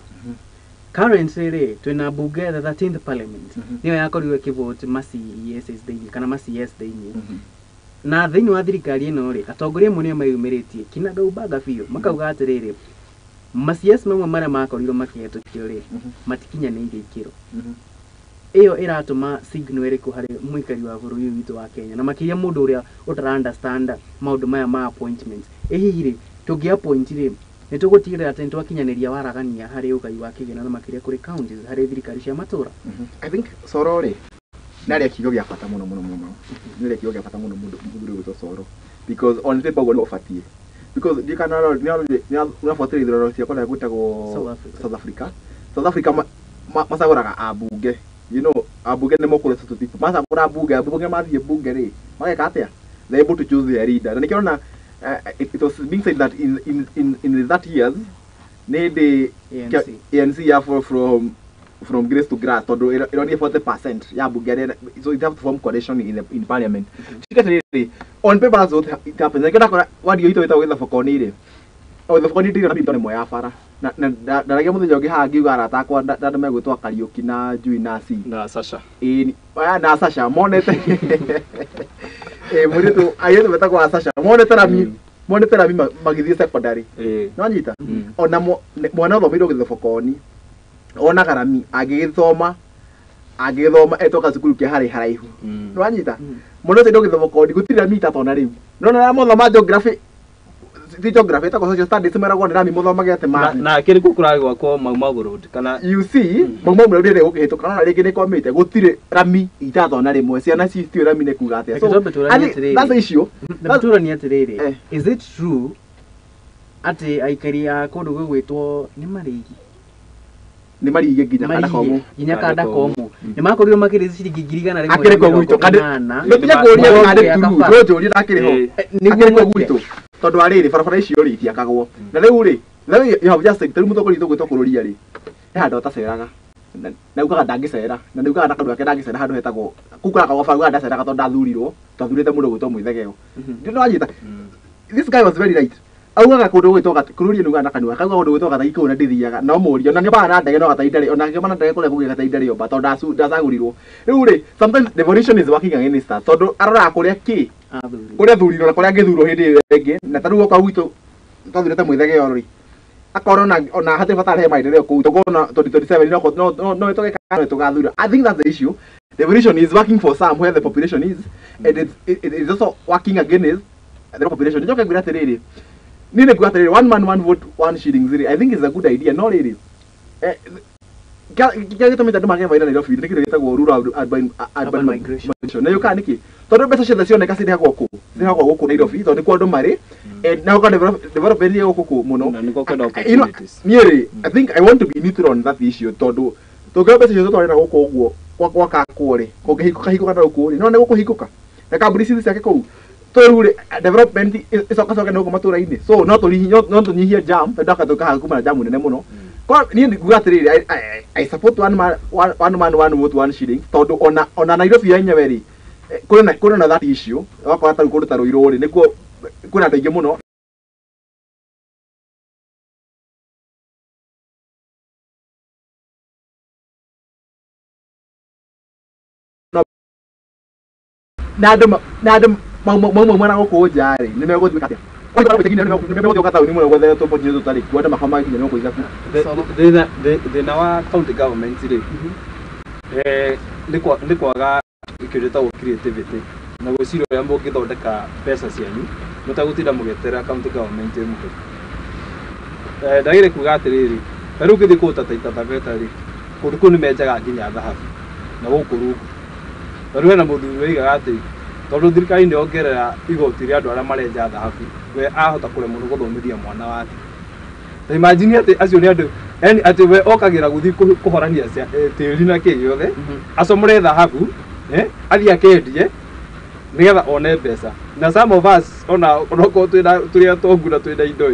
currently rĩ twĩna bunge the 13th parliament nĩyo yakorirwo ĩkĩvote ma CES thĩinĩ kana ma CS thĩinĩ na thĩinĩ wa thirikari ĩno rĩ atongoria amwe nĩo meyumĩrĩtie kinagaubaga biũ makauga atĩrĩrĩ macias mamwe marĩa makorirwo makĩhetũkio rĩ matikinyanĩirie ikĩro ĩyo ĩratũma signal ĩrĩkũ harĩ mũikari wa bũrũri witũ wa Kenya na makĩria mũndũ ũrĩa ũtara understand maũndũ maya ma appointments hihi rĩ tũngĩ appoint rĩ nĩ tũgũtigĩrĩra atĩ nĩtwakinyanĩria waragania harĩ ũgai wa kĩgĩna na makĩria kũrĩ counties harĩ thirikari cia matũra I think Soro rĩ nari kigo gĩa bata mũno nari kigo gĩa bata mũno mũndũ ũrĩa Soro because on paper go no fatie because you can unafuatilia idoro cia kwa gutagwo South Africa masaguraga abunge you know abunge nĩ mokore tutu masagura abunge mathie bunge rĩ mageka atia they able to choose their leader na nikiona it was being said that in that years the ANC ya from grace to grass todo it only 40% ya bunge so it have to form coalition in parliament really on paper so it happens like what do you ita with the fokoni rĩ o the fokoni ndio ndio mo ya fara na rage muthenya ungi hangi ugara takwa ndandu megwitwa Kariuki na Njui na Si na Sasha na Sasha monete muritu ayetu betagwa Sasha monete rami magithie secondary no nyita ona mwana thomiro githe fokoni ona garami agithoma etoka cukuru kia haraihu no anyita monete ndo githe fokoni gutira mita tona riu no na muthoma geography geography ta social studies meragwo ni rami muthomagete math na kiri kukurage gwakwo Mau Road kana you see Mau Road ire gukihituka na ringi ni komite gutire rami itathona rimwe ciana citio rami ne kuga atia so that's the issue ndatura ni atiriri is it true ati aikari a kundu gwitwo ni marigi nginya kada komo ni makorirwo makirizi ciringi ngiri igana rimwe akire ko gwito kada no tinya kuria ngade turu rojo ri nakire ho niguo gwito tondu ariri barabara icio ri itiakagwo na riu ri you have just said tari muthokori gwitwo kururia ri handa utaceraga na ukaga ndangicera na ni ukaga ndakandu ake ndangicera handu hetagwo kukura kago faru ndaceraga tondu ndathurirwo twathurite mundu gwitwo mwithegeo ndio wanyita this guy was very right augaga kundu gwitwo kururia nuga ndakandu akauga kundu gwitwo gata ikuna ndithiaga no murio na ni bana ndege no gata indari ona ngema na ndege kule kugia gata indari oba tondu ndacagurirwo riu ri sometimes devolution is working against us tondu arora kuria ki kuria thurirwo na kuria ngithurwo hindi ĩngĩ na taru kwa gwitũ twathurĩte mwĩthegeo ri akorona ona hate bata he maendeleo kuu tugona 2027 no itogeka tugathura I think that's the issue devolution is working for some where the population is and it is also working against the population njoke ngwira atiriri nini ngwira atiriri one man one vote one shilling ziri I think is a good idea no really kia gĩtũmi andũ magĩa maina Nairobi nĩ kĩndũ gĩtagwo rural urban migration na yuka niki tondu mbeca ciothe cioneka cirehagwo kũ cirehagwo gũkũ Nairobi tondu nĩkuo andũ marĩ na ũka development ya gũkũ mũno niĩ rĩ I think I want to be neutral on that issue tondu tũngĩoya mbeca ciothe twarĩ na gũkũ ũguo gwakakwo rĩ kũngĩhingũka na gũkũ rĩ no nĩ gũkũhingũka na kambuni ciake kũu tũrũ rĩ development icoka na gũkũ matũra-inĩ so no tũnyihie jam tondũ akathũka kuma na jam nene mũno kwa niĩ nguga atiriri I support one man one vote one shilling tondu ona Nairobi yenyewe ri kuna na that issue wakora ta kundu ta Ruiru ri nikuo kuna andũ aingĩ mũno na andũ maumwe mwana gũkũ nja ri nĩ megũthiĩ atia thina wa county government ri nĩ kwaga kĩndũ gĩtagwo creativity na gwĩciria ũrĩa mũngĩthondeka mbeca cianyu mũtagũtinda mũgĩetera county government ĩmwe ndagĩrĩ kuga atĩrĩrĩ ta rĩu ngĩthiĩ kũu ta Taita Taveta rĩ kũndũ kũu nĩ menjaga nginya thahabu na gũkũ rungu na rĩu hena mũthuri woigaga atĩ tondu thirikari nĩ yongerera igoti rĩa andũ arĩa marenja thahabu we ahota kũremwo nĩ gũthomithia mwana wake ta imagine atĩ acio nĩ andũ yani atĩ we okagĩra gũthiĩ kũhorania tĩri na kĩ gĩothe acomore thahabu athiĩ akendie nĩgetha one mbeca na some of us ona onokorwo tũrĩ atongu na twĩna indo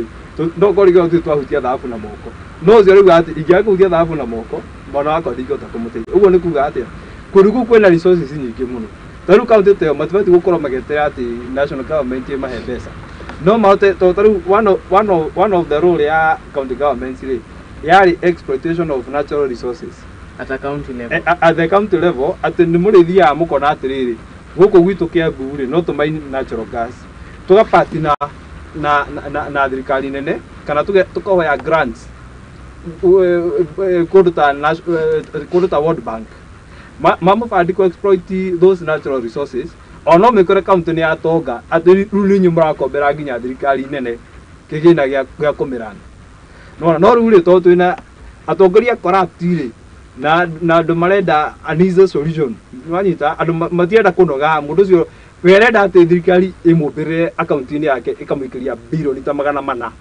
no korigwo tũtĩ twahutia thahabu na moko no ũcio rĩuga atĩ ingĩaga kũhutia thahabu na moko mwana wakwa ndingĩhota kũmũteithia ũguo nĩ kuga atĩa kũndũ kũu kwĩna resources nyingĩ mũno taru kaunti teo matibati gukorwo magĩetera atĩ national government mahe mbeca no mahote taru one of the role ya county government ri yari exploitation of natural resources at the county level at the county level atĩ nĩ mũrĩthiaga mũkona atĩrĩrĩ guku gwitu Kiambu ri no tumaini natural gas tugapati na thirikari nene kana tukoya grants kuruta World Bank mamufandi ku exploit those natural resources ono mikore county ni atonga ati ruli nyumra kombera nginya thirikari nene kigina gya kumirana no ruli to twina atongoria corrupt ri na andu marenda an easy solution wanyita andu matienda kunoga mundu cio werenda ati thirikari imumbire account ni yake ikamuikiria billion ta 400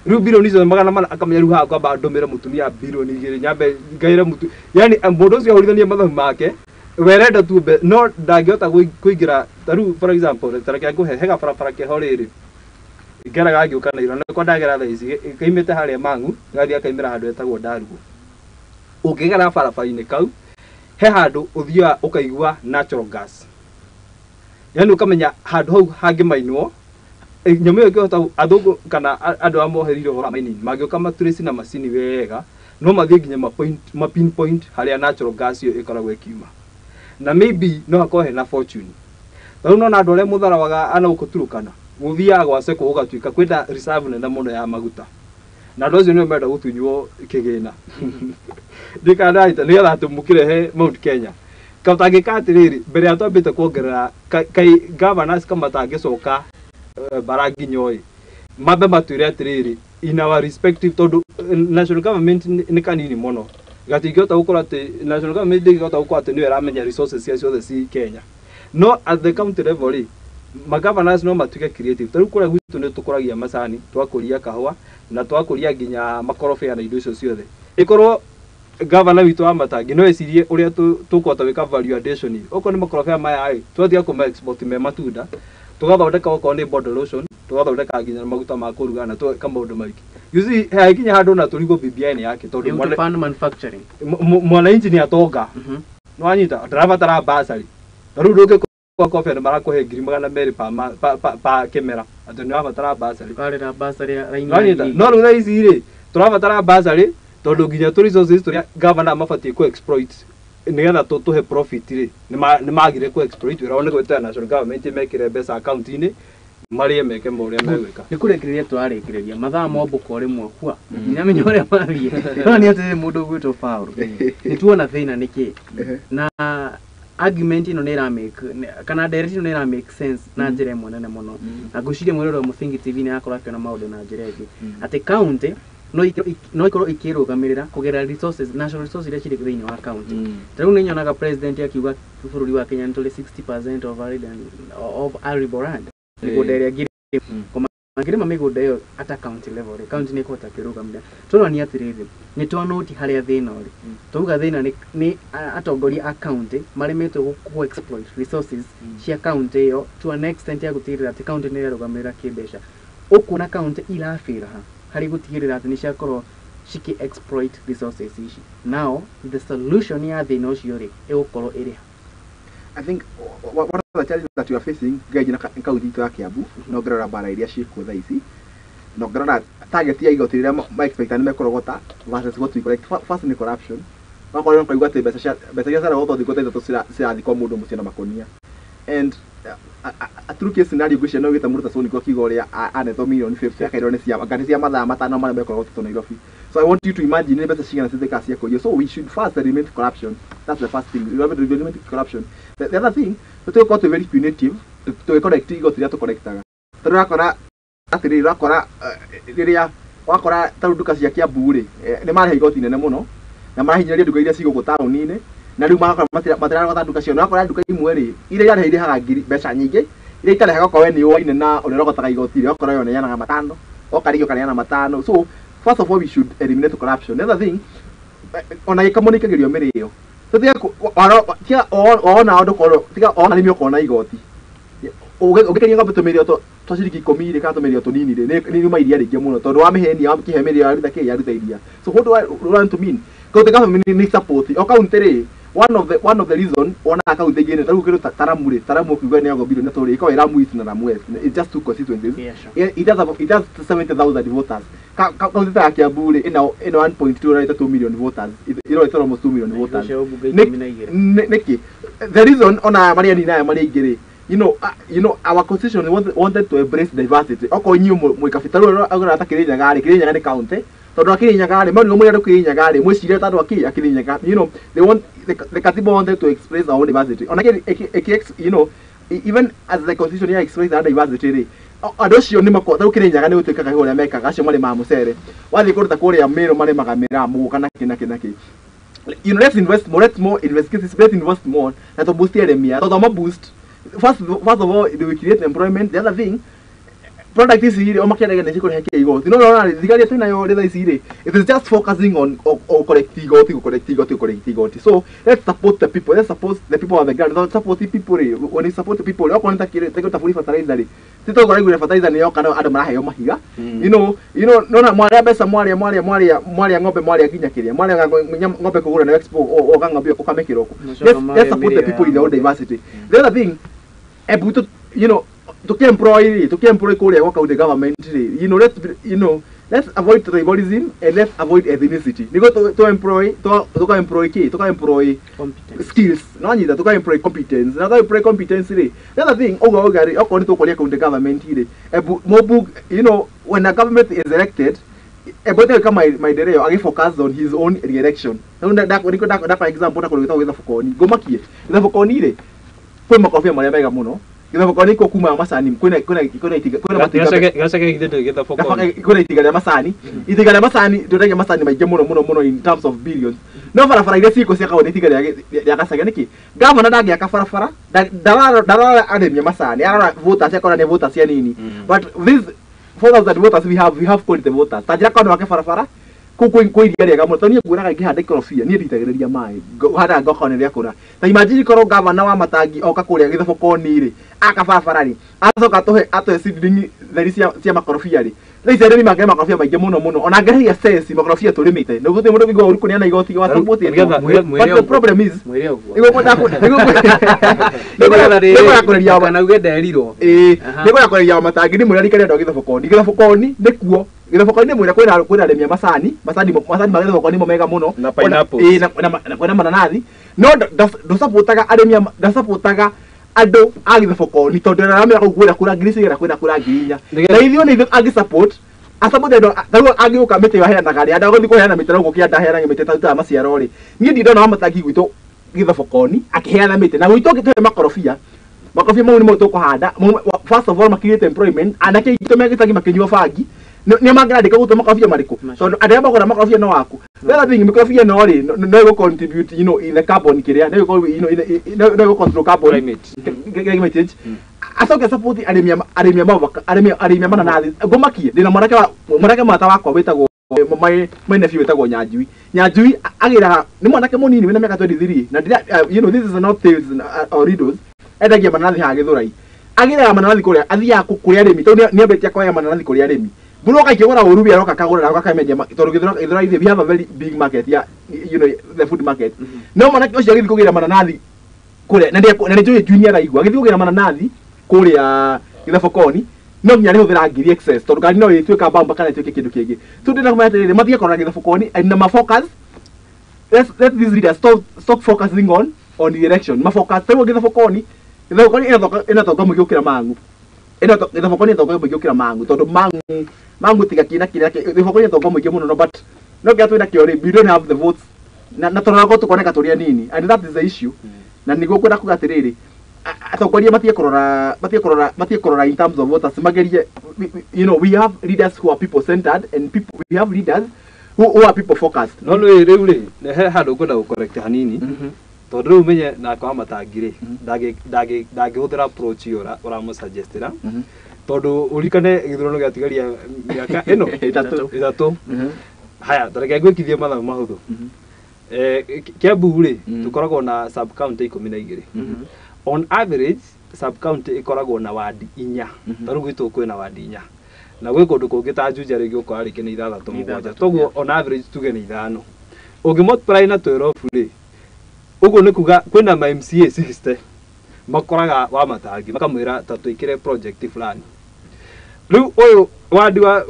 riu billion icio 400 akamenya riu ha kwamba ndumire mutumia billion igiri nyambe ngaire mutu yani mundu cio ahurithania mathamu make werenda tu no ndangihota kuingira taru for example tareke nguhehega barabara ke horiri ngeraga ngiuka na irona ko ndagera tha ici kaimite haria mangu ngathia kaimira handu etagwo ndarugo ukigera barabara-ini kau he handu uthia ukaigua natural gas yani ukamenya handu hau hangimainwo nyamu yo kihota athungu kana andu amoheriro hora maini magioka maturisi na macini wega no mathie nginya ma pinpoint haria natural gas yo ikoragwo ikiuma na maybe no akohe na fortune tau no na ndore mutharawaga ana ukuturukana muthia gwa seko ugatuika kwenda reserve nene muno ya maguta na ndozi no menda gutunywo kigina ndikanda ita ni getha tumukire he Mount Kenya kautangika atiriri mbere ya twambite kuongerera kai governors kama tangicoka baragi nyoi mabe matwire atiriri in our respective tondu national government ni kanini muno gatingihota gukora ati national government ndingihota gukora ati ni iramenya resources cia ciothe ci Kenya no at the county level governors no matuke creative taru kura gwitu ni tukuragia macani twakuria kahua na twakuria nginya makorobia na indo icio ciothe ikorwo governor witu wa Matangi no ecirie uria tukota wika value addition oko ni makorobia maya ai twathia kuma export me matunda tugathondeka oko ni bottle lotion tugathondeka nginya maguta ma kuruga na tweka maundu maiki yuzi haikinya handu na turigo BBI ni yake tondu manufacturing mwananchi ni atonga no anyita ndarabatara basari taru nduke kwa coffee na marakuhe ngiri 200 pa kemera ati ni wabatara basari kare na basari anyita no ruga ici ri turabatara basari tondu nginya turi resources turia governor mabatie ku exploit nigetha tuhe profit ri ni magire ku exploit wira one gweta national government mekire mbeca account ini marie meke moria megwika ni kurekereria twarekereria mathaa mombuko rimwe kwa nyamenya uria mathie no ni ati mundu gwito faulu ni tuona thina niki na argument ino ni ra make kana direct ino ni ra make sense na njira imwe nene muno na guciria mwiroro Muthingi TV ni akora kiona maundu na njira ingi ati county no ikorwo ikirugamirira kugera resources national resources iria ciri thiini wa county tariu ni nyonaga president akiuga bururi wa Kenya ntuli 60% of arable land migunda iria ngiri ngirima migunda iyo ata county level county ni kota kirugamira toro ni atiriri ni twanoti haria thina uri tuga thina ni atongoria a county marimetwe ku exploit resources cia county iyo to an extent ya gutirira ati county ni irugamira kibesha ukuna county irafira hari gutigirira ati ni ciakorwo ciki exploit resources ici now the solution ya thina ucio ri igukorwo iri I think one of the challenges that you are facing gaji na kaunti ya Kiambu no grora bara iria ciku tha ici no grora target ya igoti ria ma expect ni mekorogota versus what we collect first ni corruption no korwo kwa igoti beca cia sara goto thikota ito cia thiko mundu mucio na makonia and a true case scenario gwicia no gita muruta soni kwa kigoria anetho million 50 akairo ni cia ngati cia mathaa matano mara mekorogota to Nairobi. So I want you to imagine ni beca cigana citheka cia koyo. So we should first eliminate corruption. That's the first thing. We have to eliminate corruption. The other thing, to go to very punitive to correct igoti ria to correctaga. Tara rakora atiri rakora riria wakora taru duka cia Kiambu ri ni mari igoti nene muno na marahinyaria duka iria cigo tauni-ini na riu makora matira gotha duka cio na wakora duka imwe ri iria yareheire haga ngiri beca nyingi iria itarehaga kwa we ni oine na ulirogotaga igoti ri wakora yo yana matano okarigio kana yana matano. So first of all, we should eliminate corruption. The other thing, ona ikamonikagirio mirio. So tia ona ondo koro tia ona ni mioko na igoti. Ugikenya ngombe tumirio to ciriki 10 ri kana tumirio tunini ri ni mairia ringi muno tondu wa miheni ya kihe mirio ya rutha ya rutha iria. So what do I want to mean? Go the government need support. Account ri one of the reason ona account igene taru kiru taramu kuigwa ni ago bilioni tori iko iramu is na ramu it's just two constituencies. It has 70,000 voters. County ya Kiambu in 1.2 right 2 million voters. It's almost 2 million voters. Neki the reason ona Maria ni na Maria igere our constitution wanted to embrace diversity. Oko nyu mwikabitaru agora atakirinya Kirinyaga ni county. Tondu Kirinyaga ri mani omwe Kirinyaga ri mwicire tatu Kirinyaga. The Katiba wanted to express our own diversity. Even as the constitution express our diversity ri. Adocio ni mako tau Kirinyaga ni utuikaga hore mekaga acio mari ma mucere. Wathi kuruta kuria mero mari magamira mu kana kinaki. Let's invest more, let's invest more, and to boost the economy. So boost. First of all, they will create employment. The other thing, product is here. It is just focusing on collecting. So let's support the people. Let's support the people on the ground. Don't support the people. When you support the people, you can't take it for fertilizer. Tito kwa regular fertilizer ni yo kana ado marahe yo mahiga. No mwari besa mwari ng'ombe mwari akinyakiria. Mwari ng'ombe kugura na expo o ng'ombe ukamekira ko. Let's support the people in their own diversity. The other thing, to employ kule work out the government. Let's avoid tribalism and let's avoid ethnicity. You go to employ skills. No need to employ competence. Now to employ competence. The other thing, according to the government, when the government is elected, my director again focus on his own re-election. That example, go makie. The Fokoni, put Makofia Maria Muno. Githafokoni ko kuma masani kuna itiga masani itiga masani tutenge masani maige muno in terms of billions no farafara ile siko sia kaone itiga ya kasaga niki gavana ndagi akafarafara darara ademya masani ara voters yakona ne voters ya nini but this 4,000 voters we have quality voters tajira kana wakafarafara ko iria ga muto ni nguraga ngihande korofia ni nditagiriria mai hada ngokone ria kura ta imagine koro gavana wa matangi oka kuria Githafokoni ri akabarabara ri acoka atoe seedling theri cia makorofia ri leise rimi magema makorofia maige muno ona ngeria sense makorofia turimite no guthi mundu ngigo uriko ni ana igoti wa support but the problem is ngigo yakureria bana ugenda erirwo ngigo yakureria matangi ni muria rikare ndo Githafokoni nikuo Githafokoni mwira kwina remia masani ma Githafokoni mo mega muno na pineapple na kwina mananathi no ndo supportaga aremia ndo supportaga ando a Githafokoni tondu aramira kugura kura ngiricira kwina kura nginya na ithio ni agi support asabude ndo dago agi ukamete yo hena gari anda gothi kuheana mitero gukia ndahera ngimete tatuta maciaro ri ni ndona matangi gwitu Githafokoni akiheana mite na gwitu gitwe makorofia mau ni mo tukuhanda first of all makirete employment anake itome gitagi makinywa fangi ni magrade ko makorofia mariko tondu aria bagora makorofia no waku the thing makorofia no ri no go contribute in the carbon kiria no go no control carbon climate change asoke support aremia mabaka aremia mananathi ngomakie ndina mwanake mata wakwa wetagwo my nephew wetagwo Nyanjui agira ni mwanake munini wina miaka 23 na this is not tales or riddles edagia mananathi ha Githurai agira mananathi kuria athia kuria aremi tondu ni abetia kwa mananathi kuria aremi bulo ka kigora urubi aroka kagora akameja tondu Githurai we have a very big market the food market no manake ucio agithi kugira mananathi kuria na ndio junior raigua agithi kugira mananathi kuria Githafokoni no nya ni uthira ngiri excess tondu gari no itwe ka bamba kana itwe kindu kingi tu ndina kuma atiriri mathie korora Githafokoni and ma focus let these leaders stop focusing on the election ma focus tawo Githafokoni ina tonga mugikira mangu Githafokoni tonga mugikira mangu tondu mangu tiga kina Githafokoni tonga mugi muno no but no get with kiori we don't have the votes na tonga go tukoneka turia nini and that is the issue na nigo kwenda kugatiriri atokoria matie korora in terms of voters magerie we have leaders who are people centered and we have leaders who are people focused no riu ri he handu ngona correct hanini tondu riu menye na kwa matangire ndage uthira approach ora mo suggestira tondu urikane githurano giatigaria miaka ino itatu haya ndareke gwikithie mathabu mahuthu Kiambu ri tukoragwo na sub county 12 on average sub county ikoragwo na ward 4 taru gwitu kwina ward 4 na gwe kundu kungi ta Juja ri gyo kwari kini 6 toguo on average tuge ni 5 ungi multiply na 12 ri ugo ni kuga kwina ma MCA 60 makoraga wa matangi makamwira tatu ikire project fulani riu uyu ward wa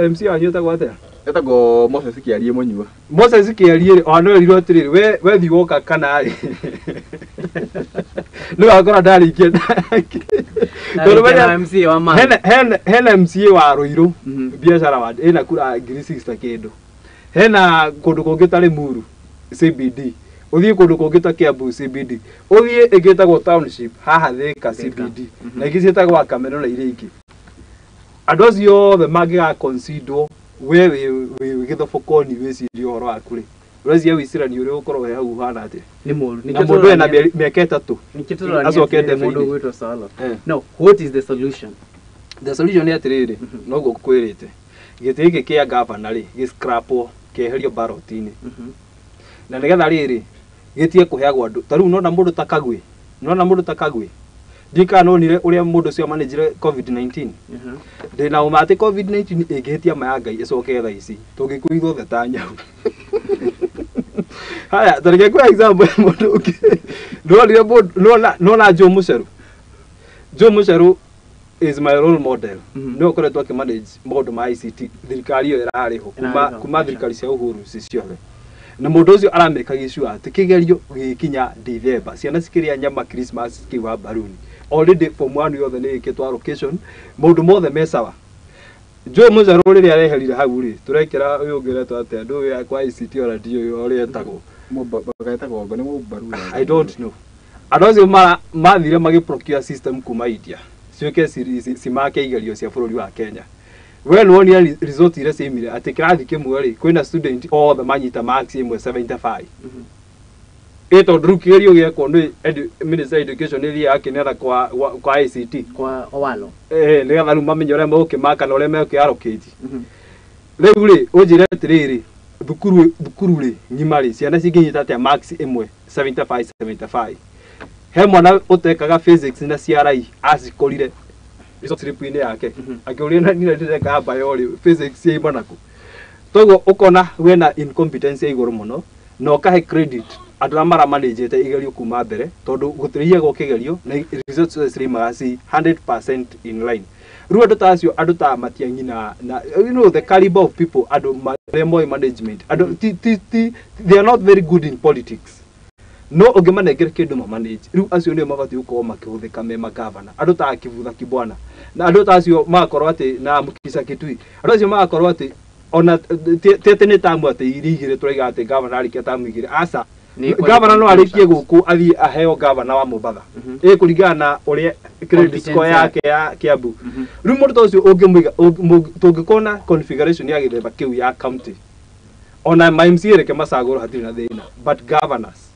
MCA anyota gwate etagwo Moses Kiarie munyua Moses Kiarie ono rirwo atiriri we thiwoka kana ri no akora ndarikia Hena MC wa Manga. Hena MC wa Ruiru biashara wa ina kura ngiri 60 kindu. Hena kundu kungi tari Muru CBD. Uthie kundu kungi ta Kiambu CBD. Uthie igitagwo township haha Thika CBD. Na ingi cietagwo Kameno na iria ingi. Andu acio othe mangiga consider we githobokoni wicirie horo waku ri. Urezi wicirani uri ukorwo he hau hana ati. Ni muru. Na mundu ena miaka 3. Acokete mundu gwitwo Sala. No, what is the solution? The solution ni atiriri no go kwirite. Giti giki kia governor ri giscrapo keherio ballot-ini. Na nigetha riri gitie kuheagwo andu. Tariu no na mundu takagwe. No na mundu takagwe. Dika no nire uria mundu cio managire COVID-19. Ndina umate COVID-19 igihitia maya Ngai icoke tha ici. Tungikuithwo the ta nyau. Haya, tarike kwa example mundu uki. No na Joe Mucheru. Joe Mucheru is my role model. No koretwo akimanage maundu ma ICT thirikari iyo irariho kuma thirikari cia uhuru ciothe. Na mundu ucio arameka gicua ati kigerio gikinya December ciana cikiria nyama Christmas kiwa baruni. Already from one yothe ni ikitwa location mundu mothe mesawa. Joe Mucheru riria areherire hau ri turekera uyu ngiretwo ati andu ya kwa ICT ora dio ori etagwo Bagaitagwo ngo ni mubaru. I don't know. Andu acio mathire magiprocure system kuma India. Cioke simake igerio cia bururi wa Kenya. We no ni result ire cimire ati kirathi kimwe ri kwina student all the manyita marks imwe 75. Eto drukigerio gieko ni Minister Education iri yake nera kwa ICT kwa Owalo. Nigetha riu mamenye uria megukimaka na uria megukiallocate. Riu ri unjire atiriri thukuru ri nyimari ciana cinginyita atia marks imwe 75. He mwana utekaga physics na CRI acikorire ico trip-ini yake akiuria na nina ndeka biology physics ya imanako togo ukona wena incompetence iguru muno no kahe credit andu amara managete igerio kuma mbere tondu gutiriye go kigerio na results cimaga ci 100% in line ruo andu tacio andu ta matiangi na you know the caliber of people andu more management andu they are not very good in politics. No ungimanengere kindu ma manage riu acio ni mabati uko makihuthika me magavana andu ta Kivutha Kibwana na andu ta acio magakorwo ati na Mukisa Kitui andu acio magakorwo ati ona tete ni tamu ati irigire turiga ati gavana arikia tamu igire asa gavana no arikie guku athie aheo gavana wa Mombasa kuringana na uria credit score yake ya Kiambu riu mundu ta ucio ungimuiga tungikona configuration ya githemba kiu ya county ona MMC reke macagoro hatiri na thina but governors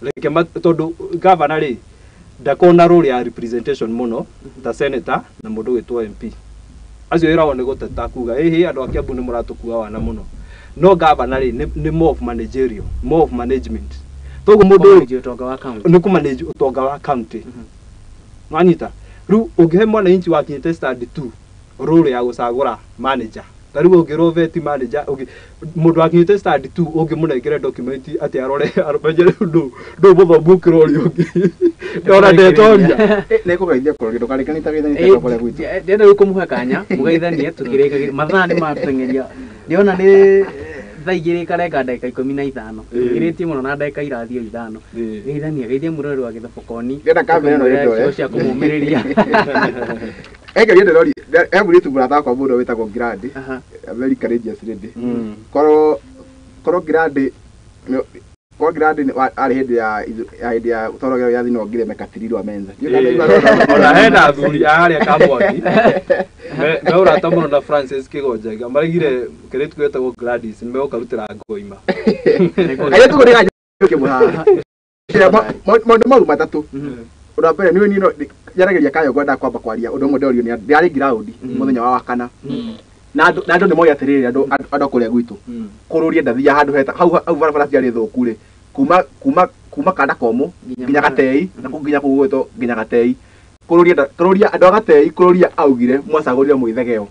like tondu governor ri ndakona role ya representation muno ta senator na mundu witwa MP acio irawo ni guteta kuga andu akiambu ni muratukua wana muno no governor ri ni more of managerial more of management togo mundu utonga wa county ni ku manage utonga wa county mwanyita riu ungihe mwana inchi wa kinyite study 2 role ya gucagura manager tariu ungiroveti manager mundu akinyite study 2 ungimunengere document ati arore arobejere ndu muthombu role ungi ndora ndetoria neko gaithia kurori ndukarikani tagithanite kwa kule gwitu ndenda gukumuha kanya mugaithanie tukireka mathaa ni matengeria ndiona ni thaigire kareka ndeka 15 ngiritie muno na ndeka irathio 5 geithania geithia murori wa githobokoni ndenda kamera no ndo cia kumumiriria Ege yende lori every tu brother kwa bodo wetagwo Grande very courageous lady koro Grande kwa Grande ari hende ya utorogero ya thino ngire mekatiriro amenza ona henda athuri ari akabwati me ura tamuno na Francis Kigonjega marigire kiretu kwetagwo Gladys nime ukarutira ngoima ayo tukuriga kimuha mondo maru matatu ura mbere niwe nino yarageria kayo gwenda kwamba kwaria undu mwe ndorio ni ndari ground muthenya wa wakana na andu ni moya atiriri andu kuria gwitu kururia ndathia handu heta hau barabara ciari thuku ri kuma kanda komo nginya Gatei na kunginya kugwito nginya Gatei kururia andu Gatei kururia augire mwacagurire mwithegeo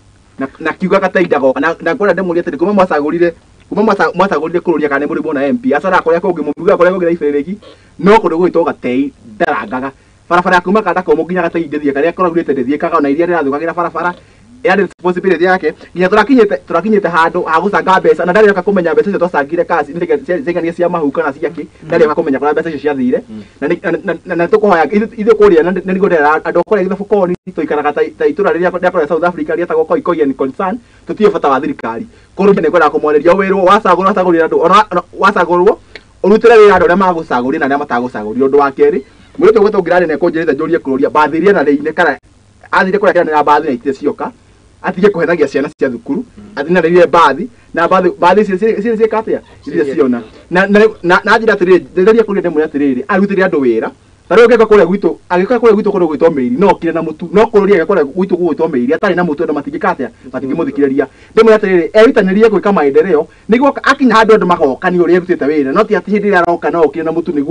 na kiuga Gatei ndagoka na kwenda ndemuria ati kuma mwacagurire kururia kana muri bona MP acara kuria kungi mubiga kuria kungi ifereki no kundu gwito Gatei ndarangaga barabara kuma kanda komo nginya Gatei ndithie karia koragurite ndithie kaga na iria rirathukagĩra barabara yani responsibility yake nginya turakinyite handu ha gucanga mbeca na ndari yoka kumenya mbeca icio twacangire kasi ndigania cia mahuka na ciaki ndari yoka kumenya kora mbeca icio ciathire na tukuhoya ithu kuria na nigo ndera andu kuria githabu koni tuikaraga ta itura riria ndakora South Africa rietagwo Koikoi and concern tutie bata wa thirikari kururia ni kwenda kumwoneria wirwo wacagurira andu wacagurwo urutire wira andu aria magucaguria na aria matagucaguria undu wa keri mwiri tugweta ngirani ne kunjirite njurie kururia bathiria na reine kana athire kuria kana na bathi na itire cioka atige kuhethagia ciana cia thukuru athina rĩrĩa bathi na bathi ciĩ katia iria ciona na njĩra atĩrĩrĩ ndetheria kũrĩa ndĩmwe atĩrĩrĩ arutĩre andũ wĩra tarĩu ũngĩka kũrĩa gwitũ agĩka kũrĩa gwitũ kũrĩa gwitũ mĩri no kire na mũtu no kũrĩa kũrĩa gwitũ gwitũ mĩri atarĩ na mũtu andũ matingĩka atĩa matingĩmũthikĩrĩria ndĩmwe atĩrĩrĩ erutanĩrie gwĩka maendeleo nĩguo akinya handũ andũ magoka nĩ ũrĩa erutĩte wĩra no ti atĩ hĩndĩ ĩrĩa aroka no kire na mũtu nĩguo